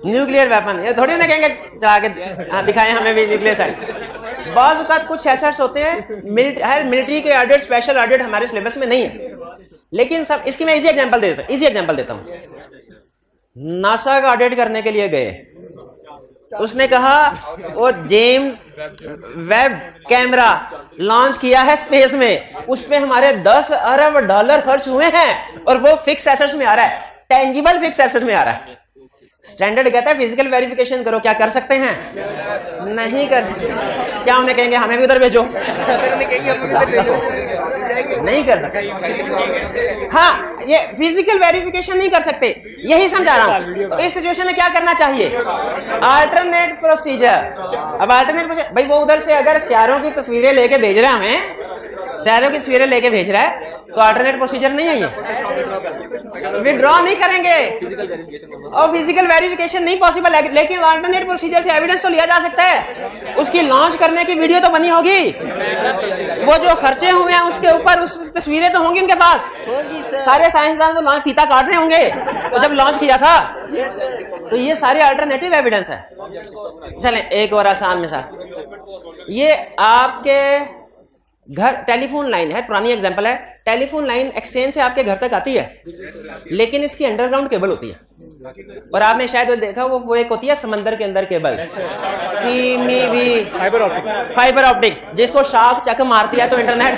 न्यूक्लियर वेपन। ये थोड़ी ना कहेंगे चला के दिखाएं हमें भी न्यूक्लियर साइड। बाज़ औक़ात कुछ एसेट्स होते हैं मिलिट्री के ऑडिट, स्पेशल ऑडिट हमारे सिलेबस में नहीं है, लेकिन सब इसकी मैं इजी एग्जांपल देता हूं। नासा का ऑडिट करने के लिए गए, उसने कहा वो जेम्स वेब कैमरा लॉन्च किया है स्पेस में, उस पे हमारे 10 अरब डॉलर खर्च हुए हैं और वो फिक्स एसेट्स में आ रहा है, टेंजिबल फिक्स एसेट में आ रहा है। स्टैंडर्ड कहता है फिजिकल वेरिफिकेशन करो, क्या कर सकते हैं? नहीं कर सकते। क्या उन्हें कहेंगे हमें भी उधर भेजो? नहीं कर सकते। हाँ, ये फिजिकल वेरिफिकेशन नहीं कर सकते, यही समझा रहा हूं। तो इस सिचुएशन में क्या करना चाहिए? Alternate procedure. अब अल्टरनेट प्रोसीजर भाई, वो उधर से अगर सियारों की तस्वीरें लेके भेज रहा है, हमें सियारों की तस्वीरें लेके भेज रहा है तो अल्टरनेट प्रोसीजर नहीं है ये, विड्रॉ नहीं करेंगे और फिजिकल वेरिफिकेशन नहीं पॉसिबल है। लेकिन अल्टरनेट प्रोसीजर से एविडेंस तो लिया जा सकता है, उसकी लॉन्च करने की वीडियो तो बनी होगी, वो जो खर्चे हुए हैं उसके ऊपर उस तस्वीरें तो होंगी उनके पास, सारे साइंसदान वो लॉन्च फीता काट रहे होंगे तो जब लॉन्च किया था। तो ये सारे अल्टरनेटिव एविडेंस है। चलें एक और आसान मिसाल, ये आपके घर टेलीफोन लाइन है, पुरानी एग्जांपल है। टेलीफोन लाइन एक्सचेंज से आपके घर तक आती है लेकिन इसकी अंडरग्राउंड केबल होती है, और आपने शायद देखा वो एक होती है समंदर के अंदर केबल, सीमीबी फाइबर ऑप्टिक, जिसको शार्क चक मारती है तो इंटरनेट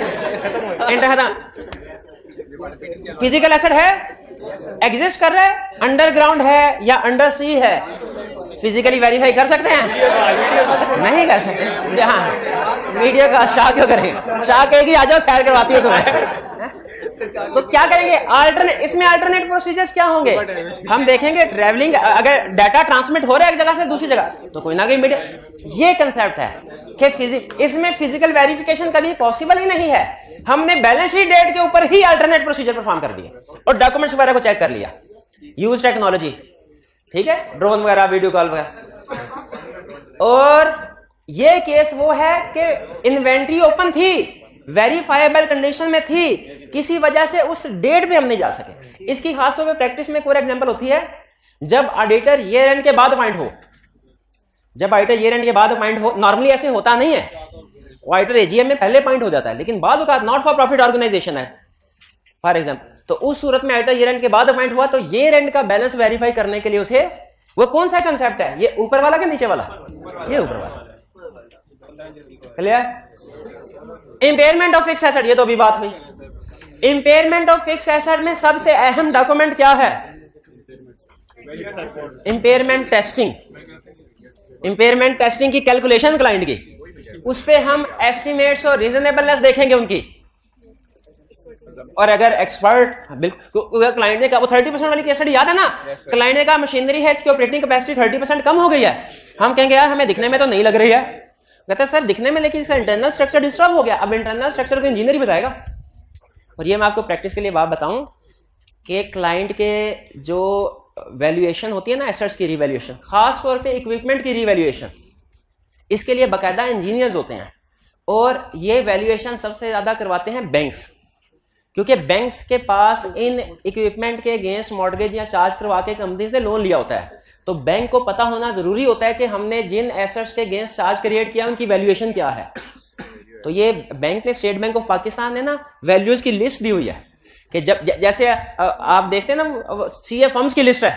फिजिकल एसेट है, एग्जिस्ट कर रहा है, अंडरग्राउंड है या अंडर सी है, फिजिकली वेरीफाई कर सकते हैं? नहीं कर सकते। हाँ, वीडियो का शाह क्यों करें? शाह कहेगी आ जाओ सैर करवाती है तुम्हें। तो क्या करेंगे? इसमें अल्टरनेट प्रोसीजर्स क्या होंगे? हम देखेंगे ट्रैवलिंग, अगर डाटा ट्रांसमिट हो रहा है एक जगह से दूसरी जगह तो कोई ना कोई मीडिया, ये कंसेप्ट है कि इसमें फिजिकल वेरिफिकेशन कभी पॉसिबल ही नहीं है। हमने बैलेंस शीट डेट के ऊपर ही अल्टरनेट प्रोसीजर परफॉर्म कर दिए और डॉक्यूमेंट्स वगैरह को चेक कर लिया, यूज टेक्नोलॉजी, ठीक है, ड्रोन वगैरह, वीडियो कॉल वगैरह। और ये केस वो है कि इन्वेंट्री ओपन थी, वेरीफाइबल कंडीशन में थी, किसी वजह से उस डेट पे हम नहीं जा सके। इसकी खासतौर पे प्रैक्टिस में एक और एग्जांपल होती है, जब ऑडिटर ईयर एंड के बाद अपॉइंट हो, जब ऑडिटर ईयर एंड के बाद अपॉइंट हो, नॉर्मली ऐसे होता नहीं है, ऑडिटर एजीएम में पहले अपॉइंट हो जाता है, लेकिन बाज़ औक़ात नॉट फॉर प्रॉफिट ऑर्गेनाइजेशन है फॉर एग्जाम्पल, तो उस सूरत में ऑडिटर ईयर एंड के बाद अपॉइंट हुआ तो ईयर एंड का बैलेंस वेरीफाई करने के लिए उसे, वो कौन सा कंसेप्ट है, ये ऊपर वाला कि नीचे वाला? ये ऊपर वाला। Clear? Impairment of fix asset, ये तो अभी बात हुई। इंपेयरमेंट ऑफ फिक्स एसेट में सबसे अहम डॉक्यूमेंट क्या है? Impairment testing. इंपेयरमेंट टेस्टिंग की कैलकुलेशन क्लाइंट की, उस पे हम एस्टिमेट्स और रीजनेबलनेस देखेंगे उनकी, और अगर एक्सपर्ट बिल्कुल क्लाइंट ने कहा, वो 30% वाली केस स्टडी याद है ना, क्लाइंट ने कहा मशीनरी है इसकी ऑपरेटिंग कैपेसिटी 30% कम हो गई है, हम कहेंगे यार हमें दिखने में तो नहीं लग रही है, कहता है सर दिखने में लेकिन इसका इंटरनल स्ट्रक्चर डिस्टर्ब हो गया। अब इंटरनल स्ट्रक्चर को इंजीनियर ही बताएगा। और ये मैं आपको प्रैक्टिस के लिए बात बताऊं कि क्लाइंट के जो वैल्यूएशन होती है ना एसेट्स की रिवैल्यूएशन, खास तौर पे इक्विपमेंट की रिवैल्यूएशन, इसके लिए बाकायदा इंजीनियर्स होते हैं और ये वैल्यूएशन सबसे ज्यादा करवाते हैं बैंक्स, क्योंकि बैंक्स के पास इन इक्विपमेंट के अगेंस्ट मॉर्गेज या चार्ज करवा के कंपनी से लोन लिया होता है। तो बैंक को पता होना जरूरी होता है कि हमने जिन एसेट्स के अगेंस्ट चार्ज क्रिएट किया उनकी वैल्यूएशन क्या है। तो ये बैंक ने, स्टेट बैंक ऑफ पाकिस्तान ने ना वैल्यूज की लिस्ट दी हुई है कि जब जैसे आप देखते हैं ना सीए फर्म्स की लिस्ट है,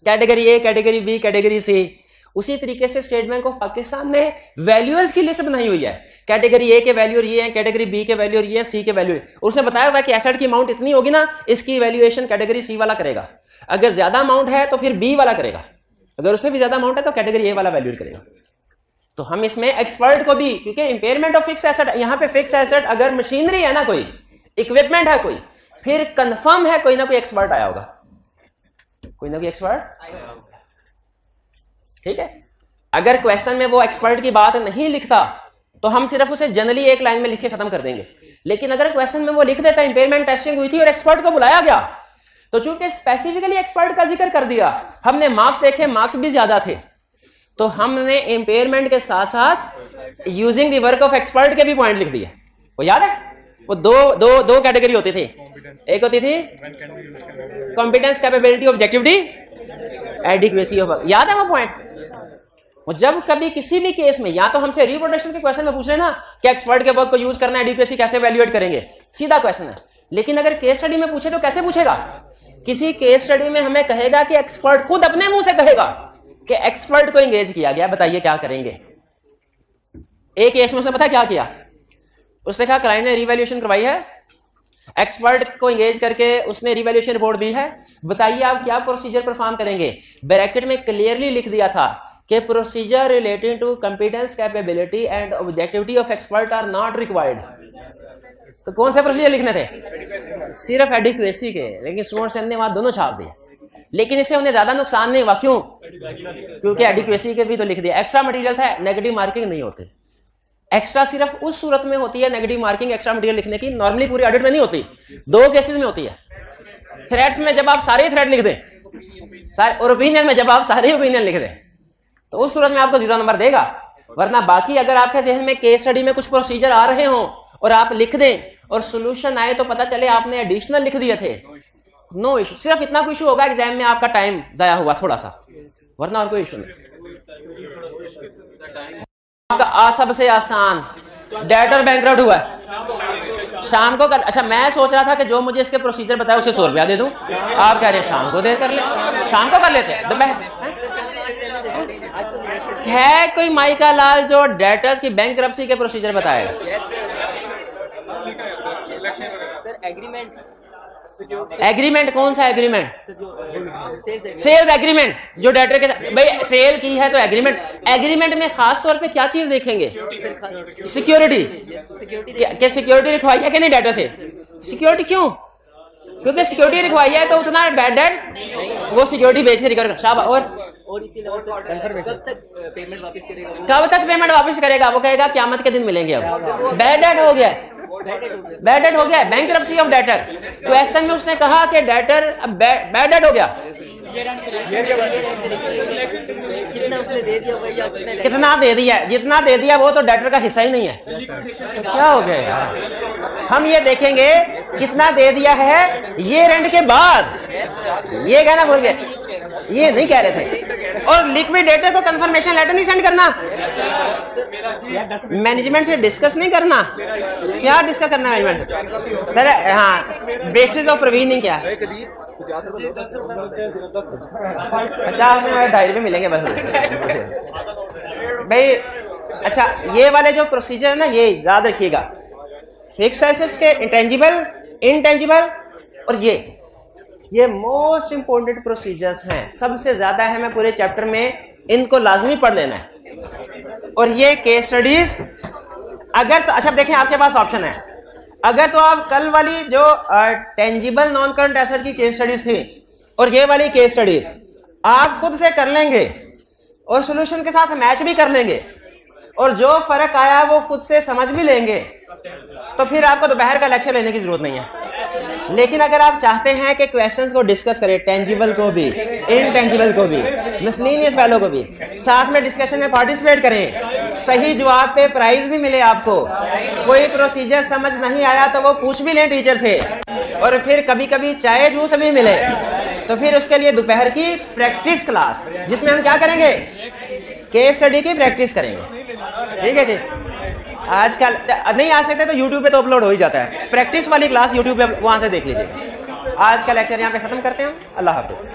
category A, category B, category C, उसी तरीके से स्टेट बैंक ऑफ पाकिस्तान ने वैल्यूअर्स की लिस्ट बनाई हुई है। कैटेगरी ए के वैल्यूअर ये है, कैटेगरी बी के वैल्यूअर ये है, सी के वैल्यूअर, उसने बताया हुआ है कि एसेट की अमाउंट इतनी होगी ना, इसकी वैल्यूएशन कैटेगरी सी वाला करेगा, अगर ज्यादा अमाउंट है तो फिर बी वाला करेगा, अगर उससे भी ज्यादा अमाउंट है तो कैटेगरी ए वाला वैल्यूअर करेगा। तो हम इसमें एक्सपर्ट को भी, क्योंकि इंपेयरमेंट ऑफ फिक्स एसेट, यहां पे फिक्स एसेट अगर मशीनरी है ना, कोई इक्विपमेंट है कोई, फिर कंफर्म है कोई ना कोई एक्सपर्ट आया होगा, कोई ना कोई एक्सपर्ट। ठीक है, अगर क्वेश्चन में वो एक्सपर्ट की बात नहीं लिखता तो हम सिर्फ उसे जनरली एक लाइन में लिख के खत्म कर देंगे, लेकिन अगर क्वेश्चन में वो लिख देता इंपेयरमेंट टेस्टिंग हुई थी और एक्सपर्ट को बुलाया गया, तो चूंकि स्पेसिफिकली एक्सपर्ट का जिक्र कर दिया, हमने मार्क्स देखे, मार्क्स भी ज्यादा थे, तो हमने इंपेयरमेंट के साथ साथ using the work of expert के भी पॉइंट लिख दिए। वो याद है, वो दो कैटेगरी होती थी, एक होती थी competence, capability, objectivity, adequacy of, याद है वो पॉइंट। वो जब कभी किसी भी केस में या तो हमसे रिप्रोडक्शन के क्वेश्चन में पूछ रहे ना कि एक्सपर्ट के वर्क को यूज करना, एडिक्वेसी कैसे वैल्यूएट करेंगे, सीधा क्वेश्चन है। लेकिन अगर केस स्टडी में पूछे तो कैसे पूछेगा, किसी केस स्टडी में हमें कहेगा कि एक्सपर्ट खुद अपने मुंह से कहेगा कि एक्सपर्ट को एंगेज किया गया, बताइए क्या करेंगे। एक केस में उसने पता क्या किया, उसने कहा क्लाइंट ने रिवैल्यूएशन करवाई है, एक्सपर्ट को एंगेज करके उसने रिवैल्यूएशन रिपोर्ट दी है, बताइए आप क्या प्रोसीजर परफॉर्म करेंगे। ब्रैकेट में क्लियरली लिख दिया था कि procedure relating to competence, capability and objectivity of expert are not required. तो कौन से प्रोसीजर लिखने थे, सिर्फ एडिक्वेसी के, लेकिन स्टूडेंट्स ने वहां दोनों छाप दिए। लेकिन इससे उन्हें ज्यादा नुकसान नहीं हुआ, क्यों, क्योंकि एडिक्वेसी के भी तो लिख दिया। एक्स्ट्रा मटेरियल था, नेगेटिव मार्किंग नहीं होती। एक्स्ट्रा सिर्फ उस सूरत में होती है नेगेटिव मार्किंग एक्स्ट्रा मटेरियल लिखने की, नॉर्मली पूरी ऑडिट में नहीं होती, दो केसेस में होती है। थ्रेड्स में जब आप सारे थ्रेड लिख दें सारे, और ओपिनियन में जब आप सारे ओपिनियन लिख दें, तो उस सूरत में आपको 0 नंबर देगा। वरना बाकी अगर आपके जहन में केस स्टडी में कुछ प्रोसीजर आ रहे हों और आप लिख दें और सोल्यूशन आए तो पता चले आपने एडिशनल लिख दिए थे, नो इशू। सिर्फ इतना कोई इशू होगा एग्जाम में आपका टाइम जाया हुआ थोड़ा सा, वरना और कोई इशू नहीं। सबसे आसान, डेटर बैंकरप्ट हुआ है, शाम को कर। अच्छा, मैं सोच रहा था कि जो मुझे इसके प्रोसीजर बताया उसे 100 रुपया दे दूं, आप कह रहे हैं शाम को दे कर ले, शाम को कर लेते हैं। है कोई माइका लाल जो डेटर्स की बैंकरप्सी के प्रोसीजर बताएगा? सर एग्रीमेंट, एग्रीमेंट कौन सा एग्रीमेंट? सेल्स एग्रीमेंट, जो डेटर के साथ भाई सेल की है तो एग्रीमेंट। एग्रीमेंट में खास तौर पे क्या चीज देखेंगे? सिक्योरिटी, क्या सिक्योरिटी रिक्वाई है कि नहीं डेटर से? सिक्योरिटी क्यों? क्योंकि सिक्योरिटी रिक्वाई है तो उतना बैड डेट वो सिक्योरिटी बेच के रिकवर। शाबाश। और इसके अलावा कब तक पेमेंट वापस करेगा? कब तक पेमेंट वापस करेगा? वो कहेगा क़यामत के दिन मिलेंगे। अब बैड डेट हो गया, बैड डेट हो गया, बैंकरप्सी ऑफ डेटर। क्वेश्चन में उसने कहा कि डेटर बैड डेट हो गया, कितना उसने दे दिया भैया? कितना दे दिया? जितना दे दिया वो तो डेटर का हिस्सा ही नहीं है। तो क्या हो गया यार? हम ये देखेंगे कितना दे दिया है ये रेंट के बाद, ये कहना भूल गए, ये नहीं कह रहे थे। और लिक्विडेटर को कंफर्मेशन लेटर नहीं सेंड करना, मैनेजमेंट से डिस्कस नहीं करना। क्या डिस्कस करना है मैनेजमेंट से? सर हाँ, बेसिस ऑफ प्रोविजनिंग क्या है? 50 में डायरी में मिलेंगे बस भाई। अच्छा, ये वाले जो प्रोसीजर है ना, ये याद रखिएगा, फिक्स एसेट्स के इंटेंजिबल, इनटेंजिबल, और ये मोस्ट इंपोर्टेंट प्रोसीजर्स हैं, सबसे ज्यादा है। मैं पूरे चैप्टर में इनको लाजमी पढ़ लेना है। और ये केस स्टडीज अगर तो, अच्छा देखें आपके पास ऑप्शन है, अगर तो आप कल वाली जो टेंजिबल नॉन करंट एसेट की केस स्टडीज थी और ये वाली केस स्टडीज आप खुद से कर लेंगे और सॉल्यूशन के साथ मैच भी कर लेंगे और जो फर्क आया वो खुद से समझ भी लेंगे, तो फिर आपको दोपहर का लेक्चर लेने की जरूरत नहीं है। लेकिन अगर आप चाहते हैं कि क्वेश्चंस को डिस्कस करें, टेंजिबल को भी, इनटेंजिबल को भी, मिसलेनियस वैल्यू को भी, साथ में डिस्कशन में पार्टिसिपेट करें, सही जवाब पे प्राइज भी मिले आपको, कोई प्रोसीजर समझ नहीं आया तो वो पूछ भी लें टीचर से, और फिर कभी कभी चाय जूस भी मिले, तो फिर उसके लिए दोपहर की प्रैक्टिस क्लास, जिसमें हम क्या करेंगे, केस स्टडी की प्रैक्टिस करेंगे। ठीक है जी। आजकल नहीं आ सकते तो यूट्यूब पे तो अपलोड हो ही जाता है, प्रैक्टिस वाली क्लास यूट्यूब पे वहां से देख लीजिए। आज का लेक्चर यहाँ पे खत्म करते हैं। अल्लाह हाफिज।